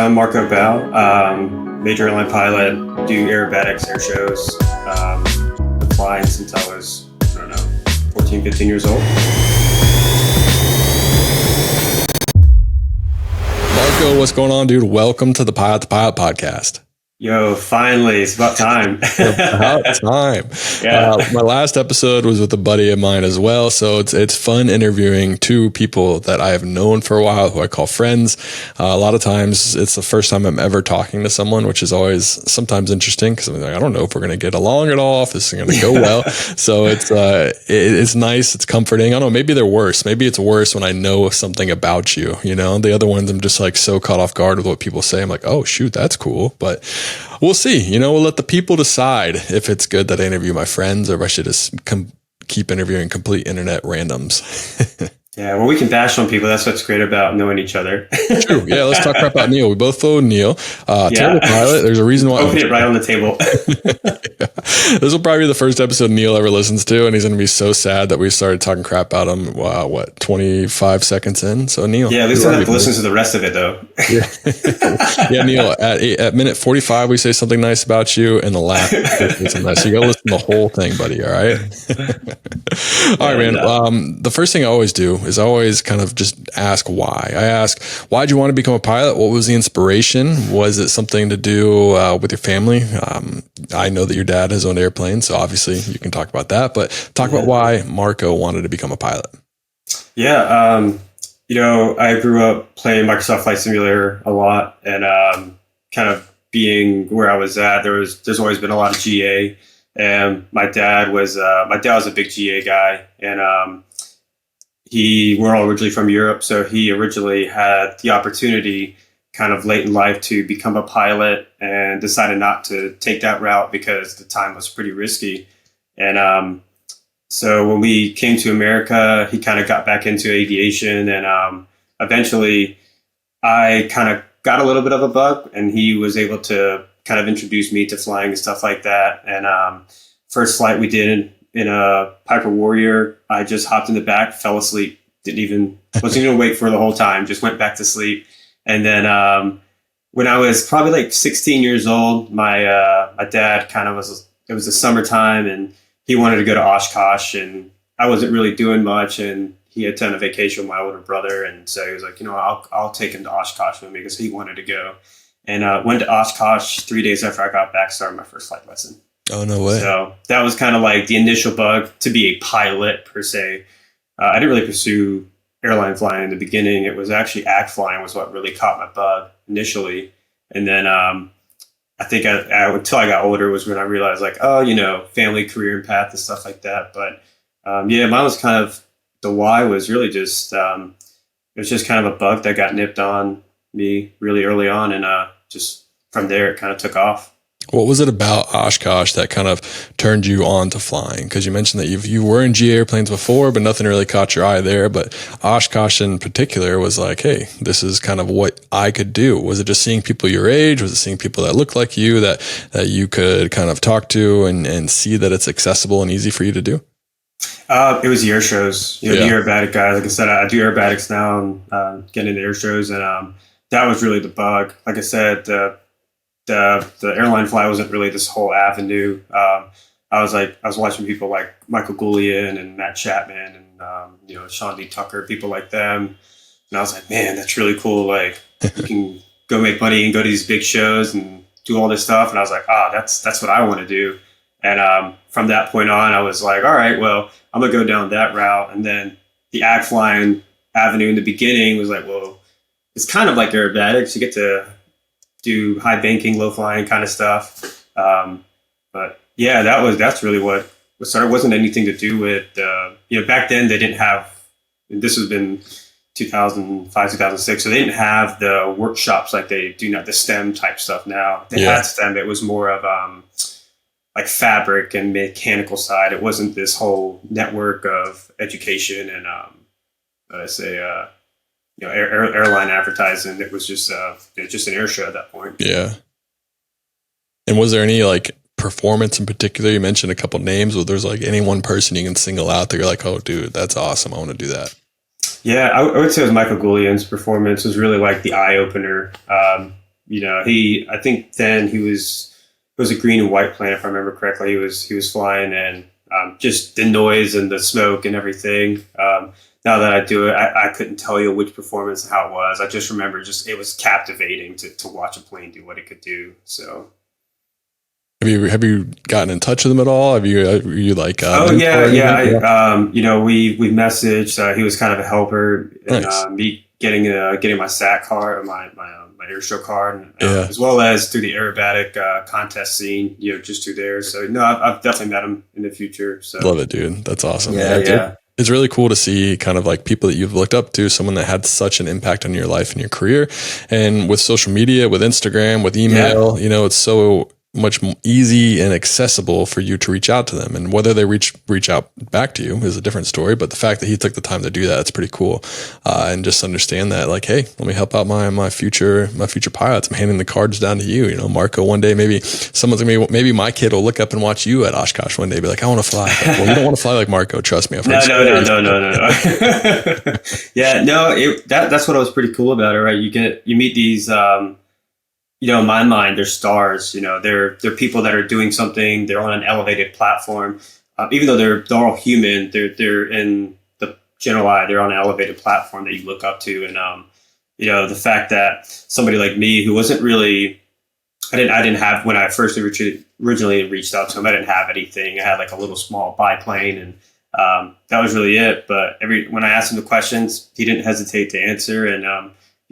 So I'm Marco Bouw, major airline pilot, do aerobatics, air shows, been flying since I was, 14, 15 years old. Marco, what's going on, dude? Welcome to the Pilot podcast. Yo, finally, it's about time. About time. Yeah. My last episode was with a buddy of mine as well. So it's fun interviewing two people that I have known for a while, who I call friends. A lot of times it's the first time I'm ever talking to someone, which is always sometimes interesting because I'm like, I don't know if we're going to get along at all, if this is going to go well. So it's nice. It's comforting. I don't know. Maybe they're worse. Maybe it's worse when I know something about you, The other ones, I'm just like so caught off guard with what people say. I'm like, oh, shoot, that's cool. But we'll see. We'll let the people decide if it's good that I interview my friends or if I should just keep interviewing complete internet randoms. Yeah, well, we can bash on people. That's what's great about knowing each other. True. Yeah, let's talk crap about Neil. We both follow Neil. Terrible pilot. There's a reason why. Open it right on the table. Yeah. This will probably be the first episode Neil ever listens to, and he's going to be so sad that we started talking crap about him, 25 seconds in? So, Neil. Yeah, at least I have to listen to the rest of it, though. Yeah, Neil, at minute 45, we say something nice about you, and the last something nice. So you got to listen to the whole thing, buddy, all right? All right, man. The first thing I always do is I always kind of just ask why. I ask, why did you want to become a pilot? What was the inspiration? Was it something to do with your family? I know that your dad has owned airplanes, so obviously you can talk about that, but talk about why Marco wanted to become a pilot. Yeah, I grew up playing Microsoft Flight Simulator a lot, and kind of being where I was at, there's always been a lot of GA, and my dad was a big GA guy, and we're all originally from Europe, so he originally had the opportunity kind of late in life to become a pilot and decided not to take that route because the time was pretty risky. And so when we came to America, he kind of got back into aviation, and eventually I kind of got a little bit of a bug, and he was able to kind of introduce me to flying and stuff like that. And first flight we did in a Piper Warrior, I just hopped in the back, fell asleep, wasn't even awake for the whole time, just went back to sleep. And then when I was probably like 16 years old, my dad it was the summertime, and he wanted to go to Oshkosh, and I wasn't really doing much, and he had done a vacation with my older brother, and so he was like, I'll take him to Oshkosh with me because he wanted to go. And went to Oshkosh 3 days after I got back, started my first flight lesson. Oh, no way. So that was kind of like the initial bug to be a pilot per se. I didn't really pursue airline flying in the beginning. It was actually act flying was what really caught my bug initially. And then I think until I got older was when I realized family, career, and path and stuff like that. But mine was kind of, the why was really just, it was just kind of a bug that got nipped on me really early on. And just from there, it kind of took off. What was it about Oshkosh that kind of turned you on to flying? Because you mentioned that you were in GA airplanes before, but nothing really caught your eye there. But Oshkosh in particular was like, hey, this is kind of what I could do. Was it just seeing people your age? Was it seeing people that looked like you that you could kind of talk to and see that it's accessible and easy for you to do? It was the air shows, the aerobatic guys. Like I said, I do aerobatics now. I'm getting into air shows, and that was really the bug. Like I said, the airline fly wasn't really this whole avenue. I was watching people like Michael Goulian and Matt Chapman and Sean D. Tucker, people like them, and I was like, man, that's really cool. Like you can go make money and go to these big shows and do all this stuff. And I was like, that's what I want to do. And from that point on, I was like, all right, well, I'm gonna go down that route. And then the act flying avenue in the beginning was like, well, it's kind of like aerobatics. You get to do high banking, low flying kind of stuff. But yeah, that's really what started. It wasn't anything to do with, back then they didn't have, this has been 2005, 2006. So they didn't have the workshops like they do now, the STEM type stuff now. They had STEM. It was more of like fabric and mechanical side. It wasn't this whole network of education and airline advertising. It was just an air show at that point. Yeah. And was there any like performance in particular? You mentioned a couple names. Well, there's like any one person you can single out that you're like, oh, dude, that's awesome. I want to do that. Yeah, I would say it was Michael Goulian's performance was really like the eye opener. I think then it was a green and white plane, if I remember correctly. He was flying, and just the noise and the smoke and everything. Now that I do it, I couldn't tell you which performance and how it was. I just remember it was captivating to watch a plane do what it could do. So. Have you gotten in touch with him at all? Are you like? Oh yeah. We messaged. He was kind of a helper in Nice. me getting my SAT card or my airshow card, Yeah. as well as through the aerobatic contest scene. Just through there. So no, I've definitely met him in the future. So Love it, dude. That's awesome. yeah. It's really cool to see kind of like people that you've looked up to, someone that had such an impact on your life and your career. And with social media, with Instagram, with email, it's so much easy and accessible for you to reach out to them. And whether they reach out back to you is a different story. But the fact that he took the time to do that, it's pretty cool. And just understand that, like, hey, let me help out my future pilots. I'm handing the cards down to you. Marco, one day maybe maybe my kid will look up and watch you at Oshkosh one day, be like, I want to fly. Like, well, you don't want to fly like Marco. Trust me. I've heard No. Yeah, no. That's what was pretty cool about it, right? You meet these. In my mind, they're stars. They're people that are doing something. They're on an elevated platform. Even though they're all human, they're in the general eye. They're on an elevated platform that you look up to. And the fact that somebody like me, who wasn't really, I didn't have, when I first originally reached out to him, I didn't have anything. I had like a little small biplane, and that was really it. But when I asked him the questions, he didn't hesitate to answer. And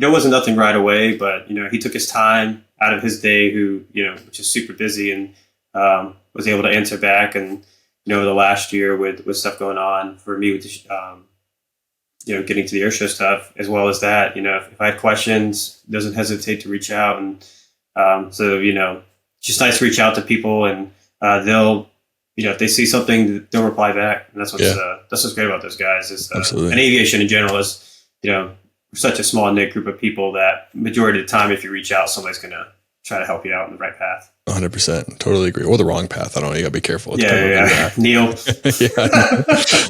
it wasn't nothing right away, but he took his time out of his day, which is super busy, and was able to answer back. And the last year with stuff going on for me with getting to the airshow stuff, as well as that, if I had questions, doesn't hesitate to reach out. And just nice to reach out to people, and they'll if they see something, they'll reply back. And that's what's great about those guys is Absolutely. And aviation in general is such a small knit group of people that majority of the time, if you reach out, somebody's going to try to help you out in the right path. 100%. Totally agree. Or the wrong path. I don't know. You gotta be careful. It's Neil.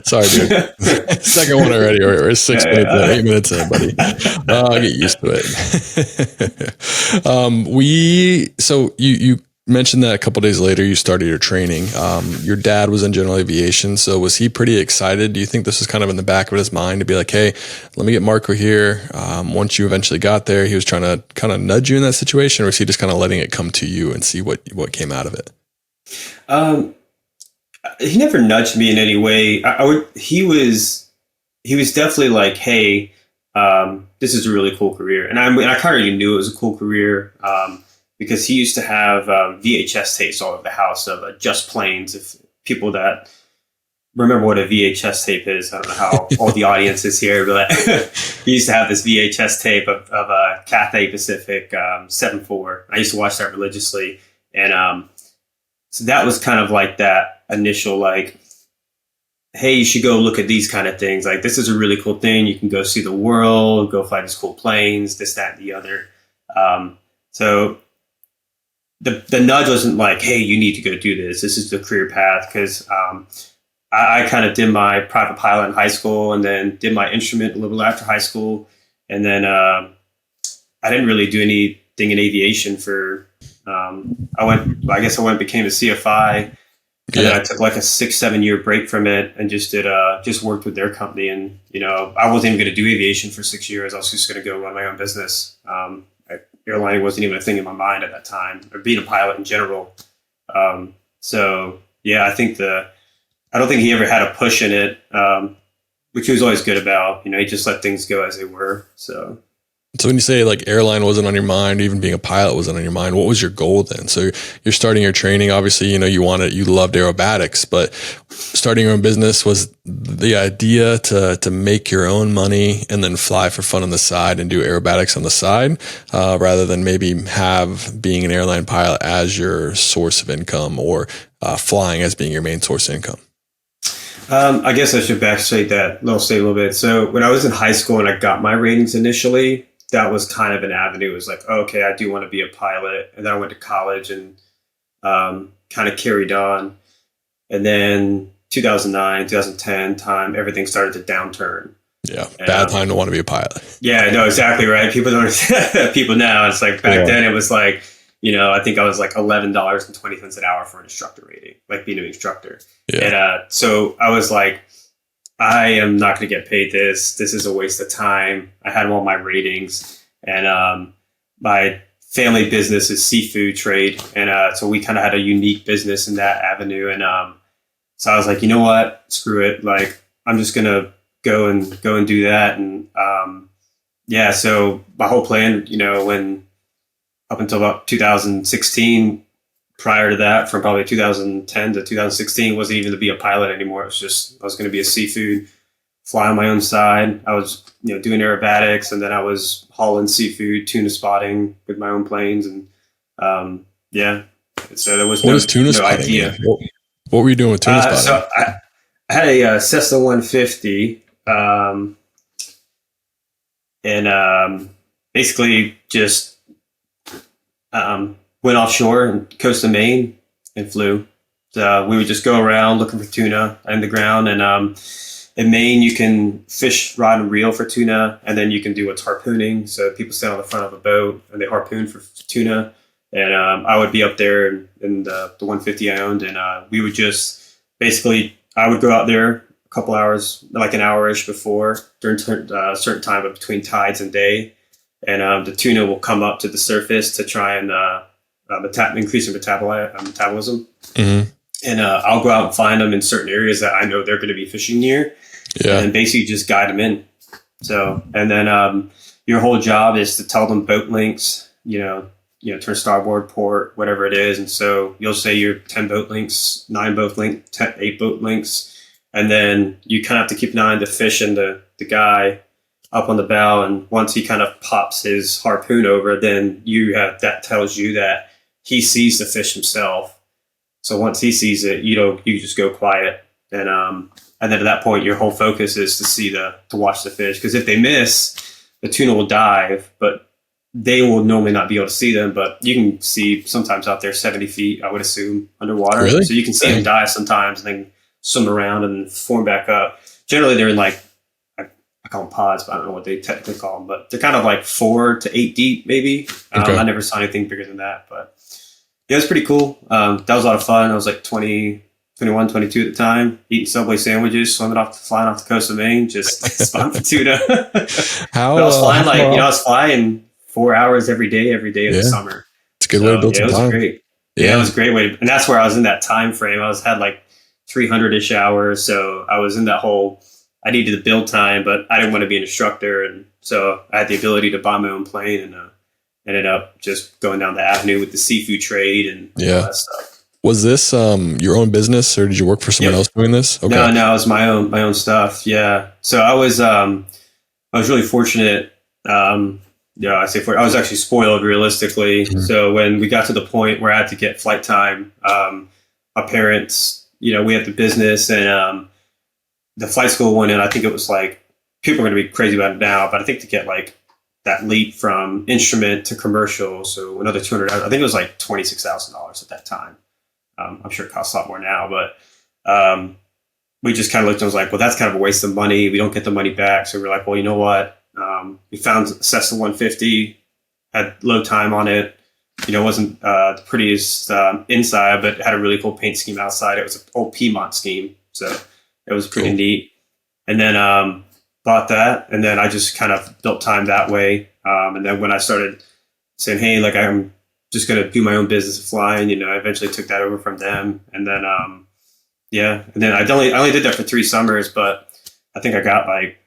Sorry, dude. Second one already. We're 6 minutes in, 8 minutes in, buddy. I'll get used to it. So you mentioned that a couple of days later you started your training. Your dad was in general aviation, so was he pretty excited? Do you think this was kind of in the back of his mind to be like, hey, let me get Marco here? Once you eventually got there, he was trying to kind of nudge you in that situation, or was he just kind of letting it come to you and see what came out of it? He never nudged me in any way. He was definitely like, hey, this is a really cool career, and I kind of already knew it was a cool career. Because he used to have VHS tapes all over the house of just planes. If people that remember what a VHS tape is, I don't know how all the audience is here, but he used to have this VHS tape of a Cathay Pacific 7.4. I used to watch that religiously. And so that was kind of like that initial, like, hey, you should go look at these kind of things. Like, this is a really cool thing. You can go see the world, go fly these cool planes, this, that, and the other. So the nudge wasn't like, hey, you need to go do this. This is the career path. Because I kind of did my private pilot in high school, and then did my instrument a little after high school. And then I didn't really do anything in aviation for, I guess I went and became a CFI. And then I took like a 6-7 year break from it and just worked with their company. And, I wasn't even going to do aviation for 6 years. I was just going to go run my own business. Airline wasn't even a thing in my mind at that time, or being a pilot in general. So yeah, I don't think he ever had a push in it, which he was always good about. He just let things go as they were. So when you say like airline wasn't on your mind, even being a pilot wasn't on your mind, what was your goal then? So you're starting your training. Obviously, you loved aerobatics, but starting your own business was the idea to make your own money and then fly for fun on the side and do aerobatics on the side, rather than maybe have being an airline pilot as your source of income, or flying as being your main source of income. I guess I should backtrack that little statement a little bit. So when I was in high school and I got my ratings initially, that was kind of an avenue. It was like, okay, I do want to be a pilot. And then I went to college and kind of carried on. And then 2009, 2010 time, everything started to downturn. Yeah. And, Bad time to want to be a pilot. yeah, no, exactly right. People don't, people now, it's like back then it was like, I think I was like $11.20 an hour for an instructor rating, like being an instructor. Yeah. And so I was like, I am not going to get paid this. This is a waste of time. I had all my ratings, and my family business is seafood trade. And so we kind of had a unique business in that avenue. And so I was like, you know what? Screw it. Like, I'm just going to go and do that. And yeah, so my whole plan, when up until about 2016, prior to that, from probably 2010 to 2016, wasn't even to be a pilot anymore. It was just, I was going to be a seafood, fly on my own side. I was, doing aerobatics, and then I was hauling seafood, tuna spotting with my own planes. And yeah, so there was tuna spotting idea. What were you doing with tuna spotting? So I had a Cessna 150, and basically just went offshore and coast of Maine and flew. So we would just go around looking for tuna in the ground. And in Maine, you can fish rod and reel for tuna, and then you can do what's harpooning. So people stand on the front of a boat and they harpoon for tuna. And I would be up there in the 150 I owned, and we would just basically, I would go out there a couple hours, like an hour-ish before, during a certain time of between tides and day. And the tuna will come up to the surface to try and increase their metabolism. Mm-hmm. And I'll go out and find them in certain areas that I know they're going to be fishing near, and basically just guide them in. So, and then your whole job is to tell them boat links, turn starboard, port, whatever it is. And so you'll say you're 10 boat links, 9 boat links, 8 boat links. And then you kind of have to keep an eye on the fish and the guy up on the bow. And once he kind of pops his harpoon over, then that tells you that he sees the fish himself. So once he sees it, you just go quiet. And then at that point, your whole focus is to watch the fish. Because if they miss, the tuna will dive, but they will normally not be able to see them. But you can see sometimes out there 70 feet, I would assume, underwater. Really? So you can see them dive sometimes and then swim around and form back up. Generally, they're in like, I call them pods, but I don't know what they technically call them. But they're kind of like 4 to 8 deep, maybe. Okay. I never saw anything bigger than that. But yeah, it was pretty cool. That was a lot of fun. I was like 20, 21, 22 at the time, eating Subway sandwiches, flying off the coast of Maine, just spotting for tuna. I was flying 4 hours every day in the summer. It's a good way to build some time. It was great. Yeah, it was a great way. And that's where I was in that time frame. I had like 300-ish hours. So I was in that whole, I needed to build time, but I didn't want to be an instructor. And so I had the ability to buy my own plane, and ended up just going down the avenue with the seafood trade and all that stuff. Was this your own business, or did you work for someone else doing this? Okay. No, it was my own stuff. Yeah. So I was really fortunate. I was actually spoiled realistically. Mm-hmm. So when we got to the point where I had to get flight time, my parents, we had the business, and the flight school went in. I think it was like, people are going to be crazy about it now, but I think to get like that leap from instrument to commercial, so another $200. I think it was like $26,000 at that time. I'm sure it costs a lot more now, but we just kind of looked and was like, well, that's kind of a waste of money. We don't get the money back. So we're like, well, you know what? We found Cessna 150, had low time on it. Wasn't the prettiest inside, but it had a really cool paint scheme outside. It was an old Piedmont scheme, so it was pretty neat. And then bought that, and then I just kind of built time that way. And then when I started saying, hey, like, I'm just going to do my own business of flying, I eventually took that over from them. And then, and then I only did that for 3 summers, but I think I got like,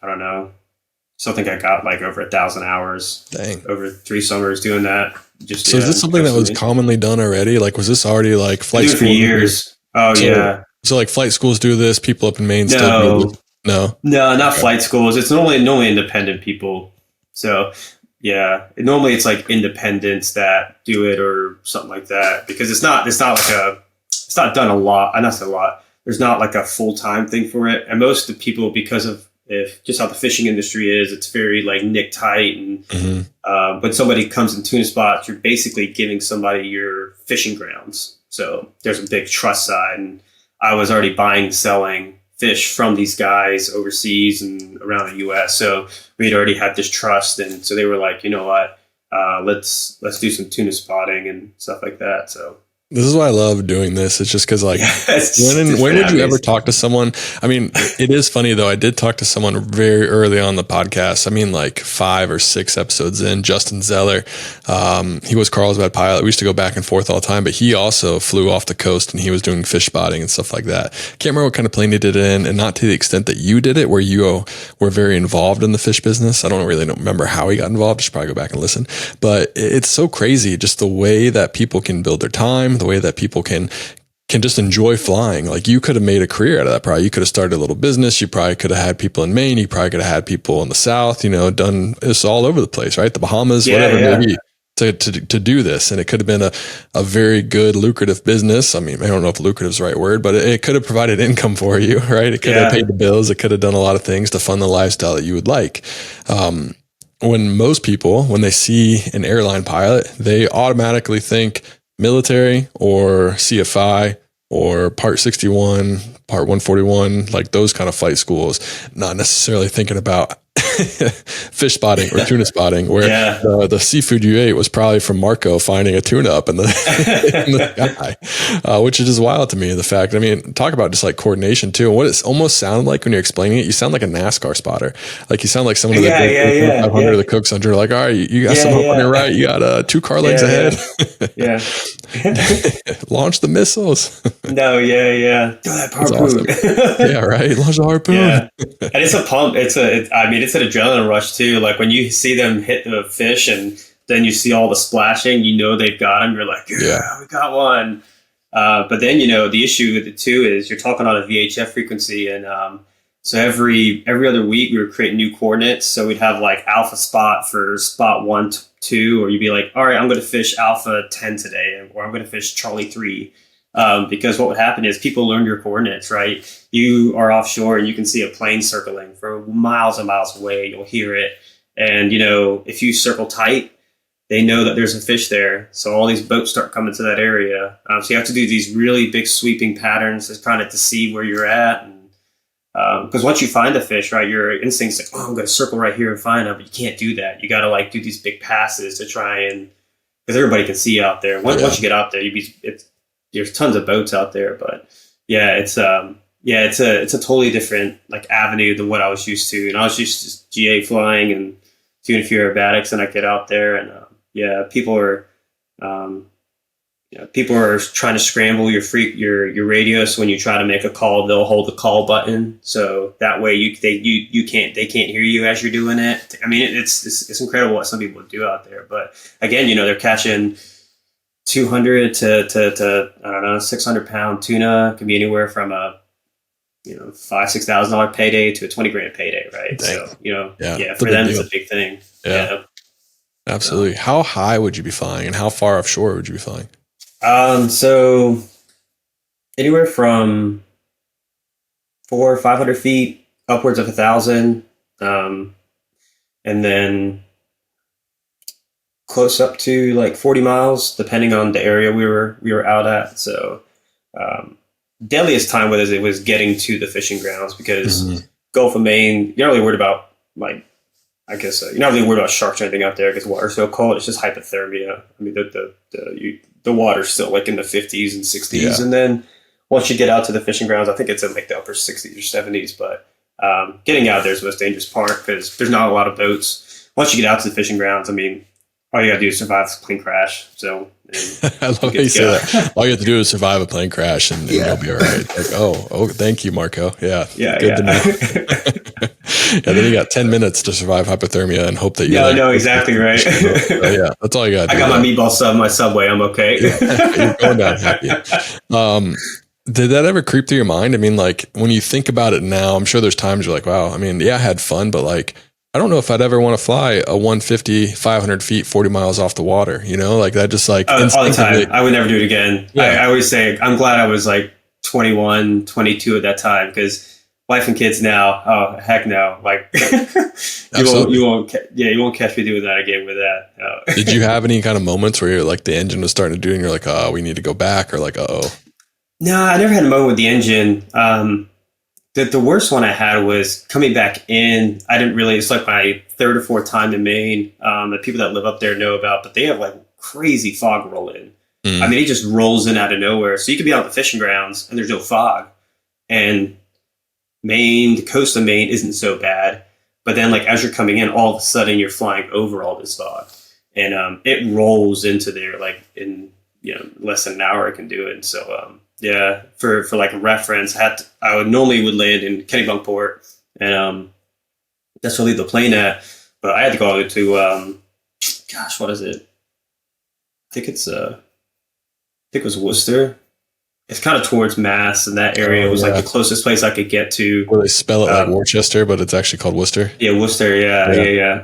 I don't know. So I think I got like over 1,000 hours. Dang. Over 3 summers doing that. So is this something that was commonly done already? Like, was this already like flight school? For years. So like flight schools do this, people up in Maine still do this? No, not flight schools. It's normally independent people. So yeah, normally it's like independents that do it or something like that, because it's not done a lot. Not a lot. There's not like a full-time thing for it. And most of the people, because of just how the fishing industry is, it's very like nick tight. And when somebody comes in tuna spots, you're basically giving somebody your fishing grounds. So there's a big trust side. And I was already buying, selling fish from these guys overseas and around the U.S. So we'd already had this trust, and so they were like, you know what, let's do some tuna spotting and stuff like that. So this is why I love doing this. It's just because, like, yeah, when would you ever talk to someone? I mean, it is funny though. I did talk to someone very early on the podcast. I mean, like 5 or 6 episodes in, Justin Zeller. He was Carlsbad pilot. We used to go back and forth all the time, but he also flew off the coast and he was doing fish spotting and stuff like that. Can't remember what kind of plane he did it in, and not to the extent that you did it, where you were very involved in the fish business. I don't remember how he got involved. Just probably go back and listen. But it's so crazy, just the way that people can build their time, the way that people can just enjoy flying. Like, you could have made a career out of that. Probably you could have started a little business. You probably could have had people in Maine. You probably could have had people in the South, done this all over the place, right? The Bahamas, whatever it may be, to do this. And it could have been a very good, lucrative business. I mean, I don't know if lucrative is the right word, but it could have provided income for you, right? It could have paid the bills. It could have done a lot of things to fund the lifestyle that you would like. When most people, when they see an airline pilot, they automatically think military or CFI or Part 61, Part 141, like those kind of flight schools, not necessarily thinking about fish spotting or tuna spotting, where the seafood you ate was probably from Marco finding a tuna up in the, in the sky, which is just wild to me. The fact, I mean, talk about just like coordination too. And what it almost sounded like when you're explaining it, you sound like a NASCAR spotter. Like you sound like someone of the 500 the cooks under, like, all right, you got some up on your right, you got 2 car legs ahead. Launch the missiles. No, throw that harpoon. Awesome. Yeah, right. Launch the harpoon. Yeah. And it's a pump. It's an adrenaline rush too. Like when you see them hit the fish and then you see all the splashing, they've got them. You're like, yeah, we got one. But then, the issue with it too is you're talking on a VHF frequency. And so every other week we were creating new coordinates. So we'd have like alpha spot for spot 1, 2, or you'd be like, all right, I'm going to fish alpha 10 today, or I'm going to fish Charlie 3. Because what would happen is people learn your coordinates, right? You are offshore and you can see a plane circling for miles and miles away. You'll hear it. And, if you circle tight, they know that there's a fish there. So all these boats start coming to that area. So you have to do these really big sweeping patterns to kind of to see where you're at. And because once you find the fish, right, your instinct's like, oh, I'm going to circle right here and find them. But you can't do that. You got to like do these big passes to try and, because everybody can see out there. Once you get out there, there's tons of boats out there, but it's a totally different like avenue than what I was used to. And I was used to GA flying and doing a few aerobatics, and I get out there and people are trying to scramble your radio. So when you try to make a call, they'll hold the call button, so that way they can't hear you as you're doing it. I mean, it's incredible what some people do out there. But again, they're catching 200 to I don't know, 600 pound tuna. Can be anywhere from a $5,000-$6,000 payday to a $20,000 payday, right? Dang. So for them it's a big thing. Absolutely. How high would you be flying, and how far offshore would you be flying? So anywhere from 400 or 500 feet upwards of 1,000, and then close up to like 40 miles, depending on the area we were out at. So deadliest time with it was getting to the fishing grounds, because Gulf of Maine, you're not really worried about you're not really worried about sharks or anything out there because the water's so cold. It's just hypothermia. I mean, the water's still like in the 50s and 60s, and then once you get out to the fishing grounds, I think it's in like the upper 60s or 70s. But getting out there is the most dangerous part because there's not a lot of boats. Once you get out to the fishing grounds, I mean, all you got to do is survive a plane crash. So I love how you say that. All you have to do is survive a plane crash and you'll be all right. Like, oh, thank you, Marco. Yeah. Good to know. Then you got 10 minutes to survive hypothermia and hope that you. Yeah, I know exactly right. That's all you got. I got my meatball sub, my Subway. I'm okay. You're going down happy. Did that ever creep through your mind? I mean, like when you think about it now, I'm sure there's times you're like, wow, I mean, I had fun, but like, I don't know if I'd ever want to fly a 150, 500 feet, 40 miles off the water, like that just like all the time. I would never do it again. Yeah. I always say, I'm glad I was like 21, 22 at that time, because wife and kids now, oh, heck no. Like you won't catch me doing that again with that. No. Did you have any kind of moments where you're like the engine was starting to do and you're like, oh, we need to go back, or like, uh-oh? No, I never had a moment with the engine. the worst one I had was coming back in. I didn't really, it's like my third or fourth time in Maine. The people that live up there know about, but they have like crazy fog roll in. I mean, it just rolls in out of nowhere. So you could be out on the fishing grounds and there's no fog. And Maine, the coast of Maine isn't so bad. But then like as you're coming in, all of a sudden you're flying over all this fog. And it rolls into there like in, less than an hour I can do it. So yeah, for like a reference, I would normally land in Kennebunkport, and that's where I leave the plane at. But I had to go to gosh, what is it? I think it was Worcester. It's kind of towards Mass, and that area was like the closest place I could get to. Well, they spell it like Worcester, but it's actually called Worcester. Yeah, Worcester. Yeah.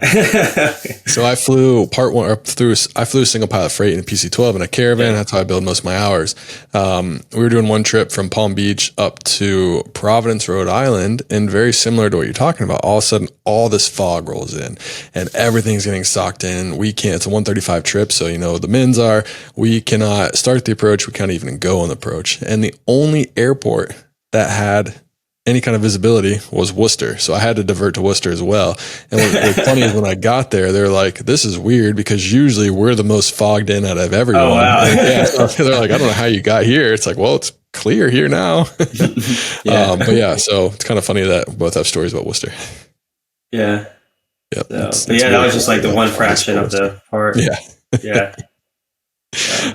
So I flew I flew single pilot freight in a PC-12 in a Caravan. That's how I build most of my hours. We were doing one trip from Palm Beach up to Providence, Rhode Island, and very similar to what you're talking about. All of a sudden, all this fog rolls in, and everything's getting socked in. We can't. It's a 135 trip, so the mins are. We cannot start the approach. We can't even go on the approach. And the only airport that had any kind of visibility was Worcester. So I had to divert to Worcester as well. And what's funny is when I got there, they're like, this is weird because usually we're the most fogged in out of everyone. Oh, wow. So they're like, I don't know how you got here. It's like, well, it's clear here now. But yeah, so it's kind of funny that we both have stories about Worcester. Yeah. Yep. But that was just like the one fraction of the part. Yeah. Yeah.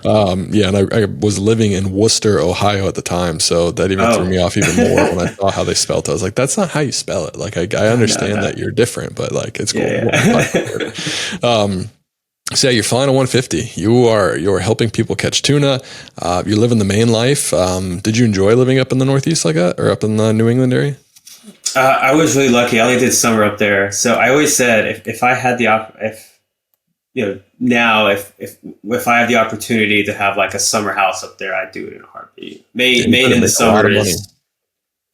And I was living in Worcester, Ohio at the time, so that even threw me off even more when I saw how they spelled it. I was like, that's not how you spell it. Like, I understand that you're different, but like, it's cool. So you're flying a 150. You're helping people catch tuna. You're living the Maine life. Did you enjoy living up in the Northeast like that, or up in the New England area? I was really lucky. I only did summer up there, so I always said if I had now if I have the opportunity to have like a summer house up there, I'd do it in a heartbeat. Maine in the summer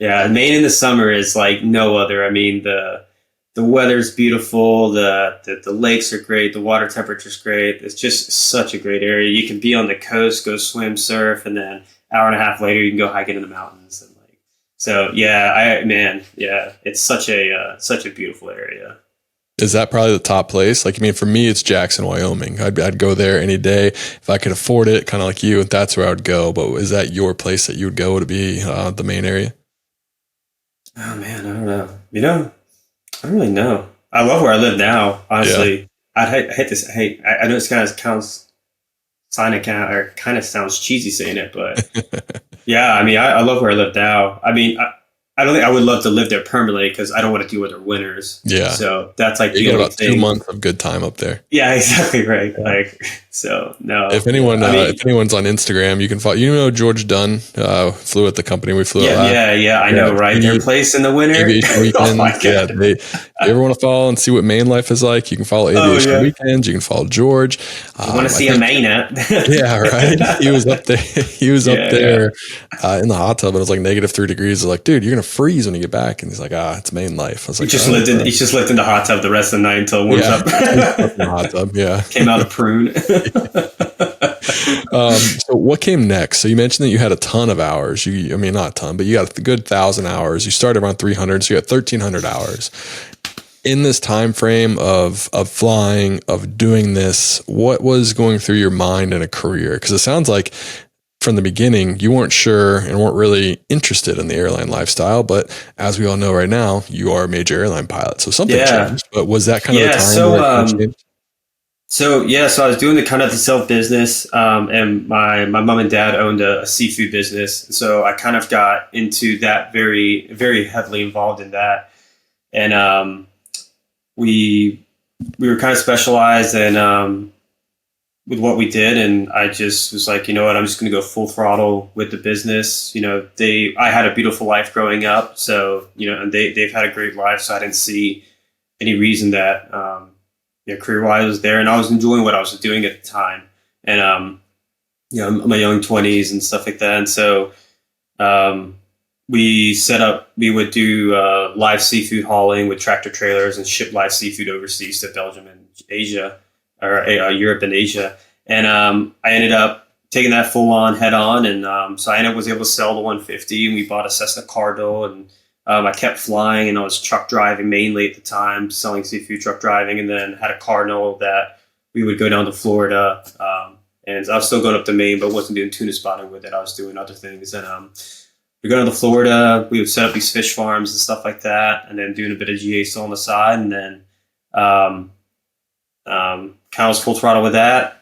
Maine in the summer is like no other. I mean, the weather's beautiful, the lakes are great, the water temperature's great. It's just such a great area. You can be on the coast, go swim, surf, and then hour and a half later you can go hiking in the mountains. And it's such a beautiful area. Is that probably the top place? Like, I mean, for me, it's Jackson, Wyoming. I'd go there any day if I could afford it, kind of like you. That's where I would go. But is that your place that you would go to be the main area? Oh man, I don't know. I don't really know. I love where I live now. Honestly, I hate this. I know it's kind of sounds cheesy saying it, but yeah. I mean, I love where I live now. I mean, I don't think I would love to live there permanently because I don't want to deal with their winters. Yeah. So that's like you get about 2 months of good time up there. Yeah, exactly right. No. If anyone's on Instagram, you can follow. George Dunn flew at the company we flew at. Yeah. I know, right? Their place in the winter. Aviation weekends. Oh my God. If you ever want to follow and see what Maine life is like, you can follow Aviation Weekends. You can follow George. You want to see a Maine app? Yeah, right. He was up there. In the hot tub, and it was like -3 degrees. I was like, dude, you're gonna freeze when you get back. And he's like, it's Maine life. I was like, he just lived in the hot tub the rest of the night until it warms up. In the hot tub, yeah. Came out a prune. So what came next? So you mentioned that you had a ton of hours. Not a ton, but you got a good 1,000 hours. You started around 300, so you got 1,300 hours. In this time frame of flying, of doing this, what was going through your mind in a career? Because it sounds like from the beginning, you weren't sure and weren't really interested in the airline lifestyle. But as we all know right now, you are a major airline pilot. So something changed. But was that kind of the time where it changed? So I was doing the self business, and my mom and dad owned a seafood business. So I kind of got into that very, very heavily involved in that. And we were kind of specialized in with what we did, and I just was like, you know what, I'm just going to go full throttle with the business. I had a beautiful life growing up, so and they've had a great life, so I didn't see any reason that career-wise was there, and I was enjoying what I was doing at the time, and my young 20s and stuff like that. And so we would do live seafood hauling with tractor trailers and ship live seafood overseas to Belgium and Asia, or Europe and Asia. And I ended up taking that full on head on. And so I was able to sell the 150, and we bought a Cessna Cardinal, and I kept flying, and I was truck driving mainly at the time, selling seafood truck driving, and then had a Cardinal that we would go down to Florida. And I was still going up to Maine, but wasn't doing tuna spotting with it. I was doing other things. And we go down to Florida. We would set up these fish farms and stuff like that, and then doing a bit of GA still on the side. And then kind of was full throttle with that.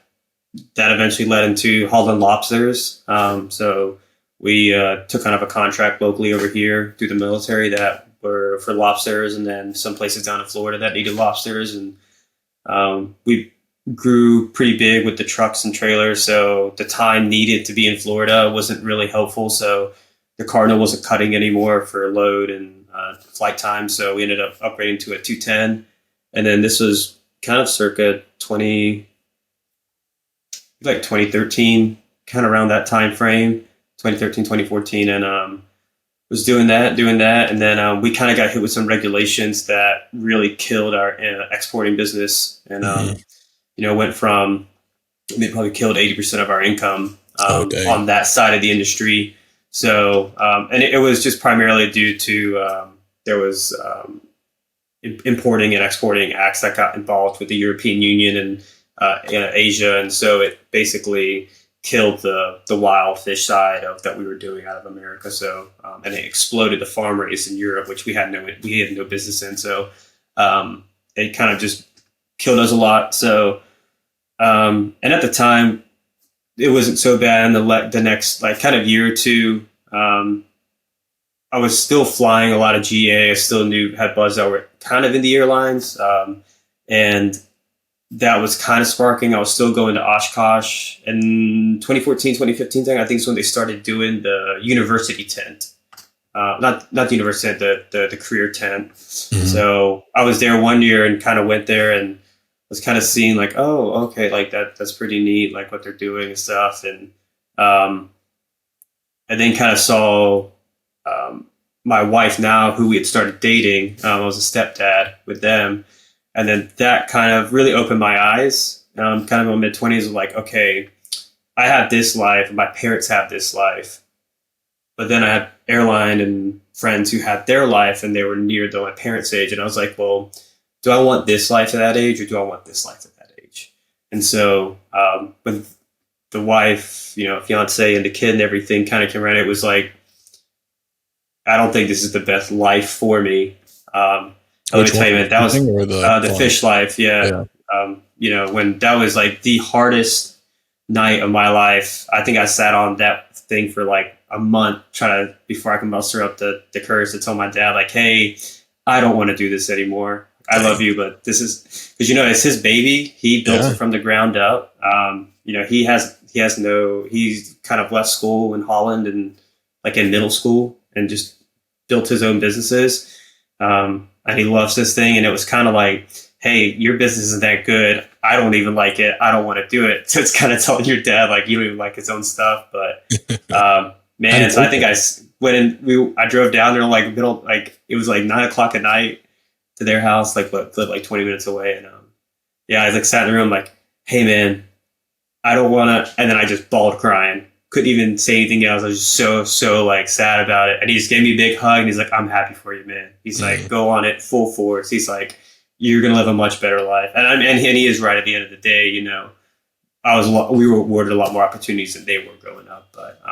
That eventually led into hauling lobsters. So we took kind of a contract locally over here through the military that were for lobsters, and then some places down in Florida that needed lobsters. And we grew pretty big with the trucks and trailers. So the time needed to be in Florida wasn't really helpful. So the Cardinal wasn't cutting anymore for load and flight time. So we ended up upgrading to a 210. And then this was kind of circa 2013, kind of around that time frame, 2013, 2014. And was doing that. And then we kind of got hit with some regulations that really killed our exporting business. And, went from, they probably killed 80% of our income on that side of the industry. So, and it was just primarily due to there was importing and exporting acts that got involved with the European Union and Asia. And so it basically killed the wild fish side of that we were doing out of America. So, and it exploded the farm race in Europe, which we had no business in. So it kind of just killed us a lot. So, and at the time, it wasn't so bad. And the next like kind of year or two, I was still flying a lot of GA. I still had buzz that were kind of in the airlines, and that was kind of sparking. I was still going to Oshkosh in 2014, 2015. I think is when they started doing the university tent. Not the university tent, the career tent. Mm-hmm. So I was there one year and kind of went there and was kind of seeing like, oh, okay, like that's pretty neat, like what they're doing and stuff. And then kind of saw my wife now, who we had started dating. I was a stepdad with them. And then that kind of really opened my eyes. Kind of in my mid-20s, like, okay, I have this life, and my parents have this life. But then I had Airline and friends who had their life, and they were near my parents' age. And I was like, well, do I want this life at that age, or do I want this life at that age? And so when the wife, fiance and the kid and everything kind of came around, it was like, I don't think this is the best life for me. Let me tell you, man, that was the fish life. Yeah. When that was like the hardest night of my life, I think I sat on that thing for like a month before I could muster up the courage to tell my dad, like, hey, I don't want to do this anymore. I love you, but this is because, it's his baby. He built it from the ground up. He's kind of left school in Holland and like in middle school and just built his own businesses. And he loves this thing. And it was kind of like, hey, your business isn't that good. I don't even like it. I don't want to do it. So it's kind of telling your dad, like, you don't even like his own stuff. But, man, so I think I drove down there like middle, like it was like 9:00 at night to their house, like lived like 20 minutes away. And, I was like sat in the room like, hey man, I don't want to. And then I just bawled crying. Couldn't even say anything else. I was just so like sad about it. And he just gave me a big hug and he's like, I'm happy for you, man. He's like, go on it full force. He's like, you're going to live a much better life. And he is right at the end of the day, we were awarded a lot more opportunities than they were growing up. But,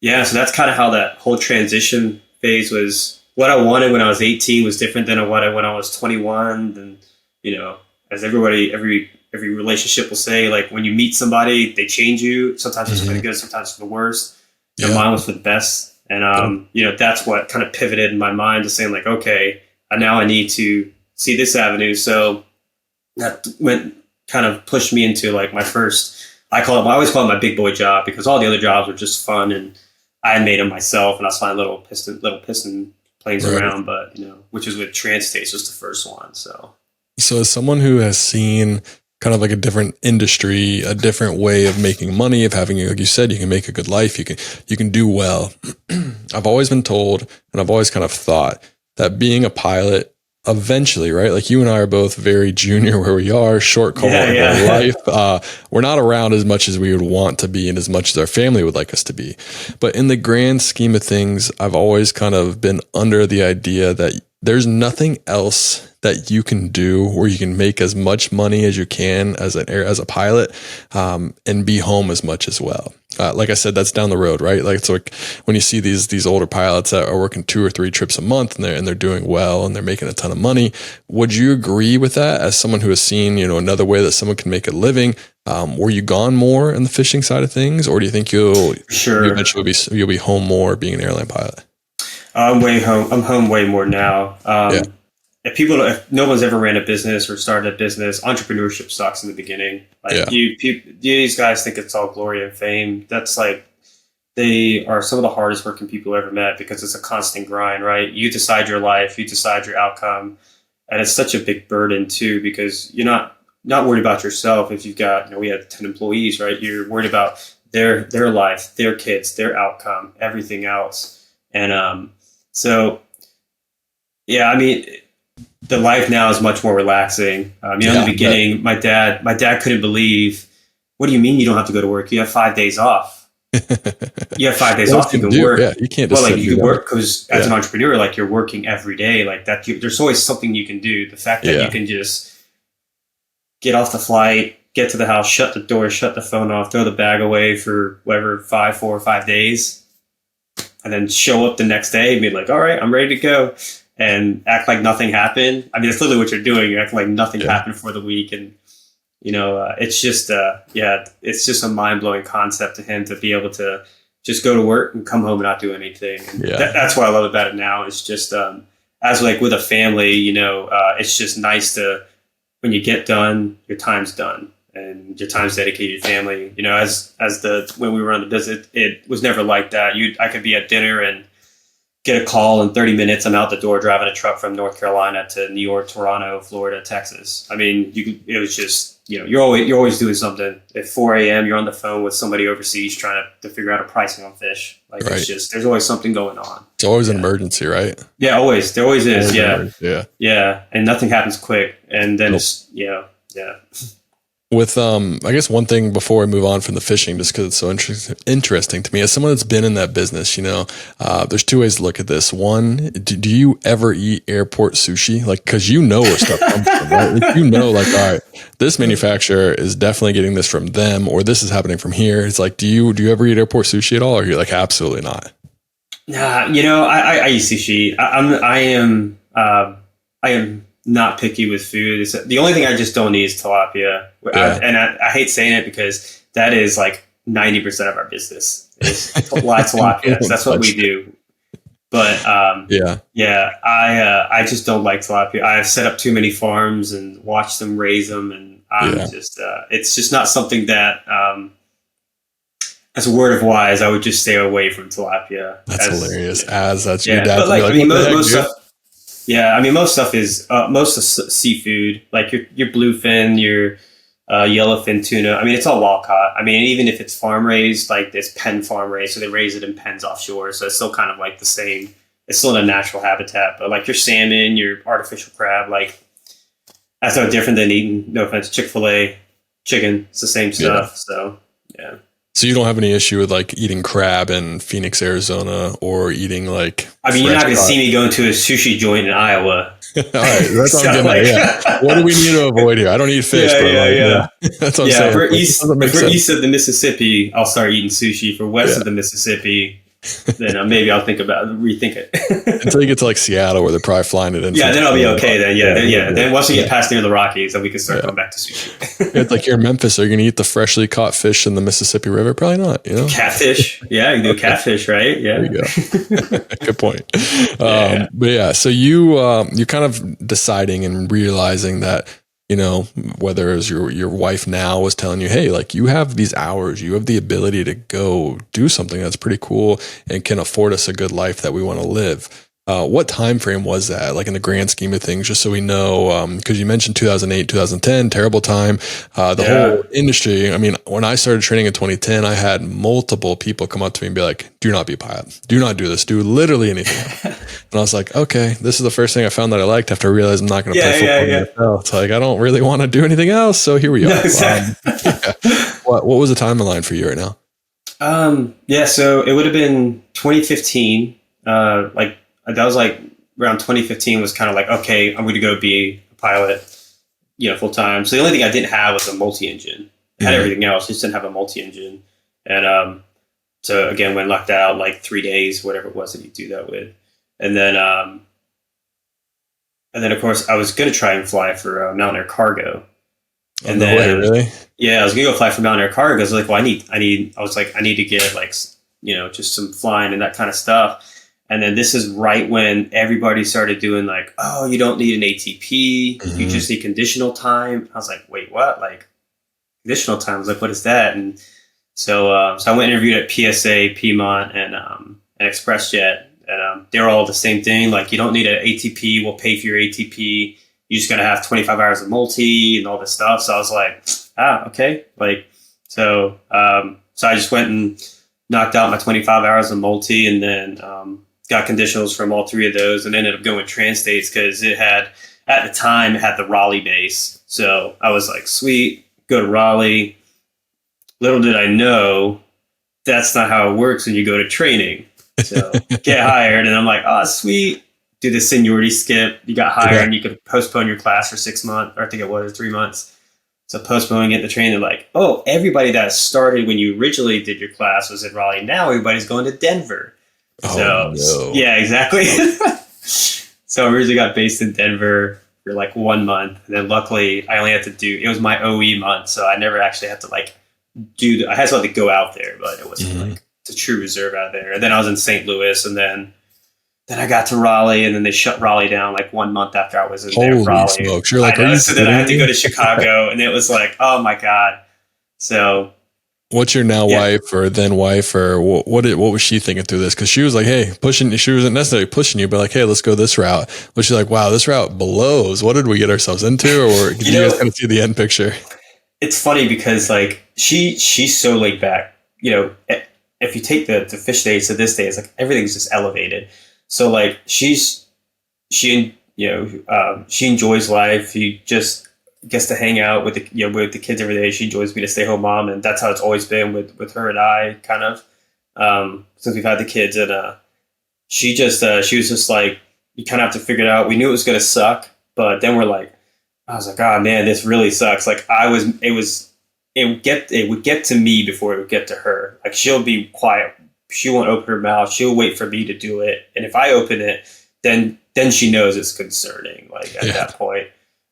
so that's kind of how that whole transition phase was. What I wanted when I was 18 was different than what I when I was 21. And, as every relationship will say, like when you meet somebody, they change you. Sometimes it's for the good, sometimes for the worst. Mine was for the best. And, that's what kind of pivoted in my mind to saying like, okay, now I need to see this avenue. So that kind of pushed me into like my first, I always call it my big boy job because all the other jobs were just fun and I had made them myself and I was flying little piston planes around, but, which is with Transtates was the first one. So as someone who has seen kind of like a different industry, a different way of making money, of having, like you said, you can make a good life, you can do well. I've always been told, and I've always kind of thought that being a pilot eventually, right? Like you and I are both very junior where we are, short call Yeah, in yeah. our life. We're not around as much as we would want to be and as much as our family would like us to be. But in the grand scheme of things, I've always kind of been under the idea that there's nothing else that you can do where you can make as much money as you can as as a pilot, and be home as much as well. Like I said, that's down the road, right? Like it's like when you see these older pilots that are working 2 or 3 trips a month and they're doing well and they're making a ton of money. Would you agree with that as someone who has seen, another way that someone can make a living? Were you gone more in the fishing side of things, or do you think you Sure. eventually you'll be home more being an airline pilot? I'm way home. I'm home way more now. Yeah. If no one's ever ran a business or started a business, entrepreneurship sucks in the beginning. Like these guys think it's all glory and fame. That's like, they are some of the hardest working people I've ever met, because it's a constant grind, right? You decide your life, you decide your outcome. And it's such a big burden too, because you're not worried about yourself. If you've got, we had 10 employees, right? You're worried about their life, their kids, their outcome, everything else. And, so yeah, I mean, the life now is much more relaxing. In the beginning, my dad couldn't believe, what do you mean you don't have to go to work? You have 5 days off. You have 5 days off. You can work. Yeah, you can't just you can work, because as an entrepreneur, like, you're working every day like that. There's always something you can do. The fact that you can just get off the flight, get to the house, shut the door, shut the phone off, throw the bag away for whatever, 4 or 5 days, and then show up the next day and be like, all right, I'm ready to go, and act like nothing happened. I mean, that's literally what you're doing. You're acting like nothing happened for the week. And, it's just, it's just a mind blowing concept to him to be able to just go to work and come home and not do anything. And that's what I love about it now. It's just, as like with a family, it's just nice to, when you get done, your time's done. And your time's dedicated to your family. When we were on the business, it was never like that. I could be at dinner and get a call in 30 minutes. I'm out the door driving a truck from North Carolina to New York, Toronto, Florida, Texas. I mean, it was just, you're always doing something. At 4 a.m., you're on the phone with somebody overseas trying to figure out a pricing on fish. Like, It's just, there's always something going on. It's always an emergency, right? Yeah, always. There always is. Yeah. And nothing happens quick. And then With I guess one thing before I move on from the fishing, just because it's so interesting to me, as someone that's been in that business, there's 2 ways to look at this. One, do you ever eat airport sushi? Like, because where stuff comes from, right? Like, all right, this manufacturer is definitely getting this from them, or this is happening from here. It's like, do you ever eat airport sushi at all, or you're like, absolutely not? Nah, I eat sushi. I am not picky with food. The only thing I just don't eat is tilapia. I hate saying it, because that is like 90% of our business is tilapia. So that's what we do. But I just don't like tilapia. I've set up too many farms and watched them raise them, and it's just not something that, as a word of wise, I would just stay away from tilapia. That's hilarious. That's your dad. But like, most stuff. Yeah, I mean, most stuff is most of seafood, like your bluefin, your yellowfin tuna. I mean, it's all wild caught. I mean, even if it's farm raised, like this pen farm raised, so they raise it in pens offshore, so it's still kind of like the same. It's still in a natural habitat. But like your salmon, your artificial crab, like, that's no different than eating, no offense, Chick-fil-A chicken. It's the same stuff. So yeah. So you don't have any issue with like eating crab in Phoenix, Arizona, or eating like? I mean, you're not going to see me going to a sushi joint in Iowa. All right, that's what I'm getting at. What do we need to avoid here? I don't eat fish. That's what I'm saying. If we're east of the Mississippi, I'll start eating sushi. For west of the Mississippi, then maybe I'll rethink it. Until you get to like Seattle, where they're probably flying it in. Yeah, then I'll be okay. Then once we get past near the Rockies, then we can start going back to sushi. It's like you're in Memphis. Are you going to eat the freshly caught fish in the Mississippi River? Probably not. Catfish. Yeah, you can do catfish, right? Yeah. There you go. Good point. But yeah, so you're kind of deciding and realizing that, whether it was your wife now was telling you, hey, like, you have these hours, you have the ability to go do something that's pretty cool and can afford us a good life that we want to live. What time frame was that, like in the grand scheme of things, just so we know? Because you mentioned 2008, 2010, terrible time. The Yeah. whole industry. I mean, when I started training in 2010, I had multiple people come up to me and be like, "Do not be a pilot. Do not do this. Do literally anything else." And I was like, "Okay, this is the first thing I found that I liked." After I realized I'm not going to play Yeah, yeah, football in the yeah. NFL, it's like I don't really want to do anything else. So here we No, are. exactly. Yeah. What was the timeline for you right now? Yeah, so it would have been 2015. Like that was like around 2015 was kind of like, okay, I'm going to go be a pilot, full time. So the only thing I didn't have was a multi-engine. I had Mhm. everything else, just didn't have a multi-engine. And so again, when locked out like 3 days, whatever it was that you do that with, and then of course I was going to try and fly for Mountain Air Cargo, Oh, and no way, then really? yeah, I was gonna go fly for Mountain Air Cargo. I was like, well, I was like, I need to get like, just some flying and that kind of stuff. And then this is right when everybody started doing like, oh, you don't need an ATP, you Hmm. just need conditional time. I was like, wait, what? Like conditional time? I was like, what is that? And so I went and interviewed at PSA, Piedmont, and ExpressJet, and they were all the same thing. Like, you don't need an ATP. We'll pay for your ATP. You just gotta have 25 hours of multi and all this stuff. So I was like, okay. Like, so I just went and knocked out my 25 hours of multi, and then got conditionals from all three of those, and ended up going Trans-States because at the time it had the Raleigh base. So I was like, sweet, go to Raleigh. Little did I know that's not how it works when you go to training. So get hired, and I'm like, oh, sweet. Do the seniority skip. You got hired, Yeah. and you could postpone your class for 6 months, or I think it was 3 months. So postponing it, the training, they're like, oh, everybody that started when you originally did your class was in Raleigh. Now everybody's going to Denver. Oh So no. yeah, exactly. So I originally got based in Denver for like 1 month, and then luckily I only had to do, it was my OE month, so I never actually had to like I had to go out there, but it wasn't Mhm. like the true reserve out there. And then I was in St. Louis, and then I got to Raleigh, and then they shut Raleigh down like 1 month after I was in there. Holy Raleigh, smokes! You're I like, are know. you So then I kidding had to go me? to Chicago, and it was like, oh my god. So What's your now yeah, wife or then wife or what was she thinking through this? Because she was like, hey, pushing. She wasn't necessarily pushing you, but like, hey, let's go this route. But she's like, wow, this route blows. What did we get ourselves into? Or did you you guys know, kind of see the end picture? it's funny because like she's so laid back. If you take the fish days to this day, it's like everything's just elevated. So like she enjoys life. She just gets to hang out with the kids every day. She enjoys being a stay home mom, and that's how it's always been with her and I, kind of, since we've had the kids. And she was just like, you kind of have to figure it out. We knew it was going to suck, but then I was like, oh man, this really sucks. Like it would get to me before it would get to her. Like, she'll be quiet. She won't open her mouth. She'll wait for me to do it. And if I open it, then she knows it's concerning, like, at Yeah. that point.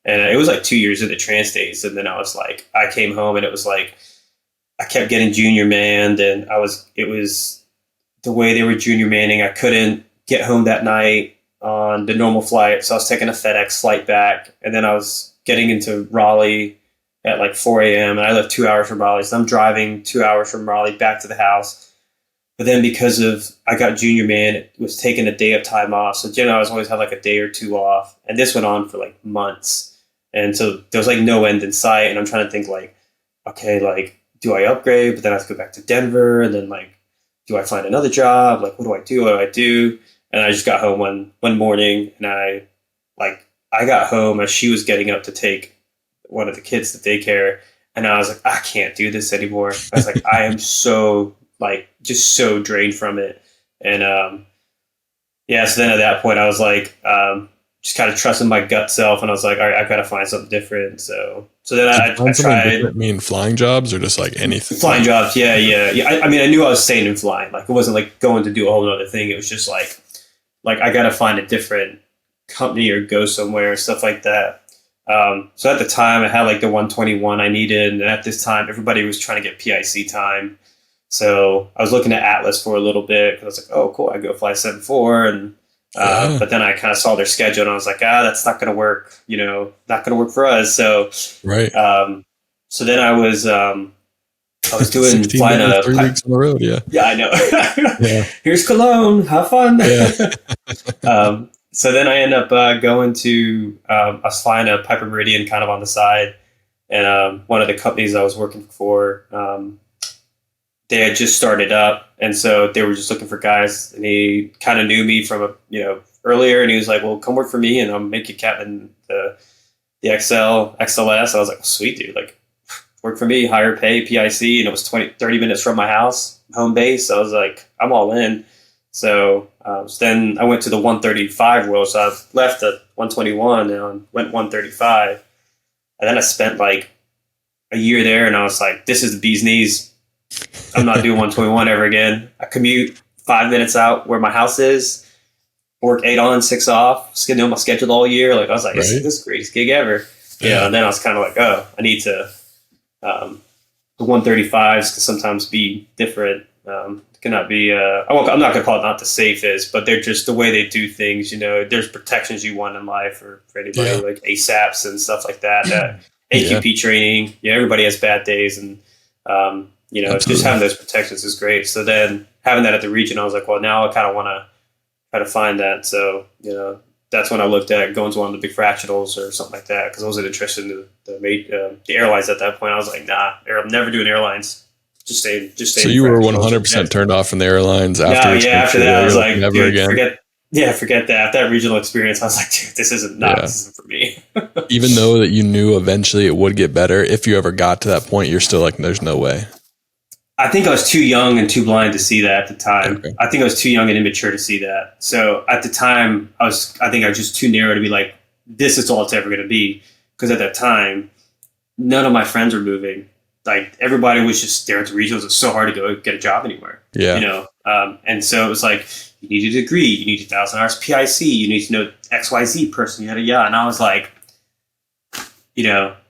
And it was like 2 years of the trans days. And then I was like, I came home, and it was like, I kept getting junior manned, and it was the way they were junior manning. I couldn't get home that night on the normal flight. So I was taking a FedEx flight back, and then I was getting into Raleigh at like 4 a.m. And I live 2 hours from Raleigh. So I'm driving 2 hours from Raleigh back to the house. But then because of I got junior man, it was taking a day of time off. So generally I was always have like a day or two off. And this went on for like months. And so there was like no end in sight. And I'm trying to think like, okay, like, do I upgrade? But then I have to go back to Denver. And then like, do I find another job? Like, what do I do? What do I do? And I just got home one morning, and I got home as she was getting up to take one of the kids to daycare, and I was like, I can't do this anymore. I was like, I am so like just so drained from it. And yeah, so then at that point I was like, just kind of trusting my gut self, and I was like, all right, I've got to find something different. So then Did you I find something tried different, mean flying jobs or just like flying anything? jobs. Yeah, yeah, yeah. I mean, I knew I was staying in flying. Like, it wasn't like going to do a whole other thing. It was just like I got to find a different company or go somewhere, stuff like that. So at the time, I had like the 121 I needed, and at this time, everybody was trying to get PIC time. So I was looking at Atlas for a little bit, because I was like, oh, cool, I go fly 74, and Yeah. but then I kind of saw their schedule, and I was like, that's not going to work. Not going to work for us. So Right. um, so then I was I was doing 16 flying days, a 3 weeks on the road. Yeah. yeah, I know. Yeah. Here's Cologne. Have fun. Yeah. So then I end up going to I was flying a Piper Meridian kind of on the side, and one of the companies I was working for, they had just started up, and so they were just looking for guys. And he kind of knew me from earlier, and he was like, "Well, come work for me, and I'll make you captain the XLS." I was like, "Sweet, dude! Like, work for me, higher pay, PIC," and it was 30 minutes from my house, home base. So I was like, "I'm all in." So then I went to the 135 world. So I left at 121 and went 135, and then I spent like a year there, and I was like, "This is the bee's knees. I'm not doing 121 ever again." I commute 5 minutes out where my house is, work 8 on, 6 off, just getting on my schedule all year. Like I was like, this is the greatest gig ever. Yeah. And then I was kind of like, oh, I need to, the 135s can sometimes be different. Cannot be, I'm not going to call it not the safest, but they're just the way they do things. There's protections you want in life, or for anybody like ASAPs and stuff like that, AQP training. Everybody has bad days, and, just having those protections is great. So then having that at the region, I was like, well, now I kind of want to try to find that. So, that's when I looked at going to one of the big fractionals or something like that, because I wasn't interested in the airlines at that point. I was like, nah, I'm never doing airlines. Just stay. So you were 100% turned off from the airlines after. After that, I was like, never dude, again. Forget that. After that regional experience, I was like, dude, this isn't for me. Even though that you knew eventually it would get better, if you ever got to that point, you're still like, there's no way. I think I was too young and too blind to see that at the time. Okay. I think I was too young and immature to see that. So at the time, I think I was just too narrow to be like, this is all it's ever going to be. Because at that time, none of my friends were moving. Like everybody was just there at the regionals. It's so hard to go get a job anywhere. Yeah. And so it was like, you need a degree, you need 1,000 hours PIC, you need to know XYZ person, yada yada. And I was like,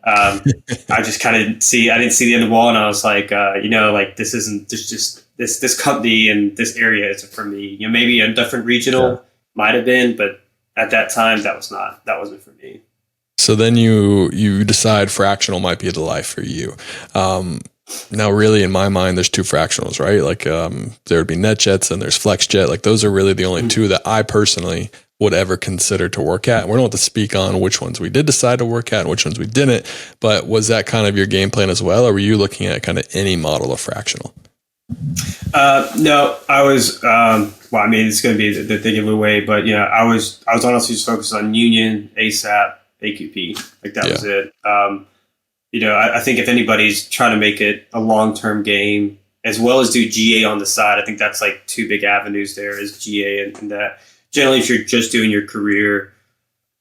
I just kind of I didn't see the end of the wall, and I was like, this isn't, there's just this company and this area isn't for me. Maybe a different regional might have been, but at that time that wasn't for me. So then you decide fractional might be the life for you. Now, really, in my mind, there's 2 fractionals, right? Like there would be NetJets and there's FlexJet. Like those are really the only 2 that I personally would ever consider to work at. We don't have to speak on which ones we did decide to work at and which ones we didn't, but was that kind of your game plan as well? Or were you looking at kind of any model of fractional? No, I was, it's going to be the giveaway, but I was honestly just focused on union, ASAP, AQP. Like that was it. I think if anybody's trying to make it a long-term game, as well as do GA on the side, I think that's like 2 big avenues there is GA and that. Generally, if you're just doing your career,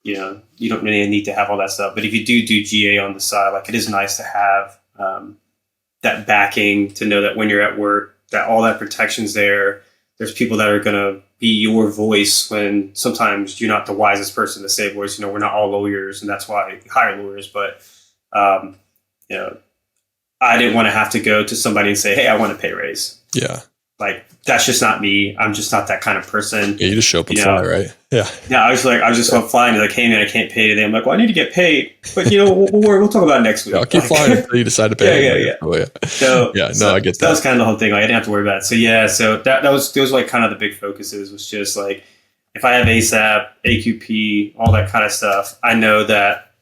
you don't really need to have all that stuff. But if you do GA on the side, like it is nice to have that backing to know that when you're at work, that all that protection's there. There's people that are going to be your voice when sometimes you're not the wisest person to say voice. We're not all lawyers, and that's why we hire lawyers. But, I didn't want to have to go to somebody and say, hey, I want a pay raise. Yeah. Like, that's just not me. I'm just not that kind of person. Yeah, you just show up and fly, right? Yeah. Yeah, I was just flying. Like, hey, man, I can't pay today. I'm like, well, I need to get paid. But, we'll talk about it next week. Yeah, I'll keep flying until you decide to pay. Yeah. Oh, yeah. So, I get that. That was kind of the whole thing. Like, I didn't have to worry about it. So, those were like kind of the big focuses was just like, if I have ASAP, AQP, all that kind of stuff, I know that,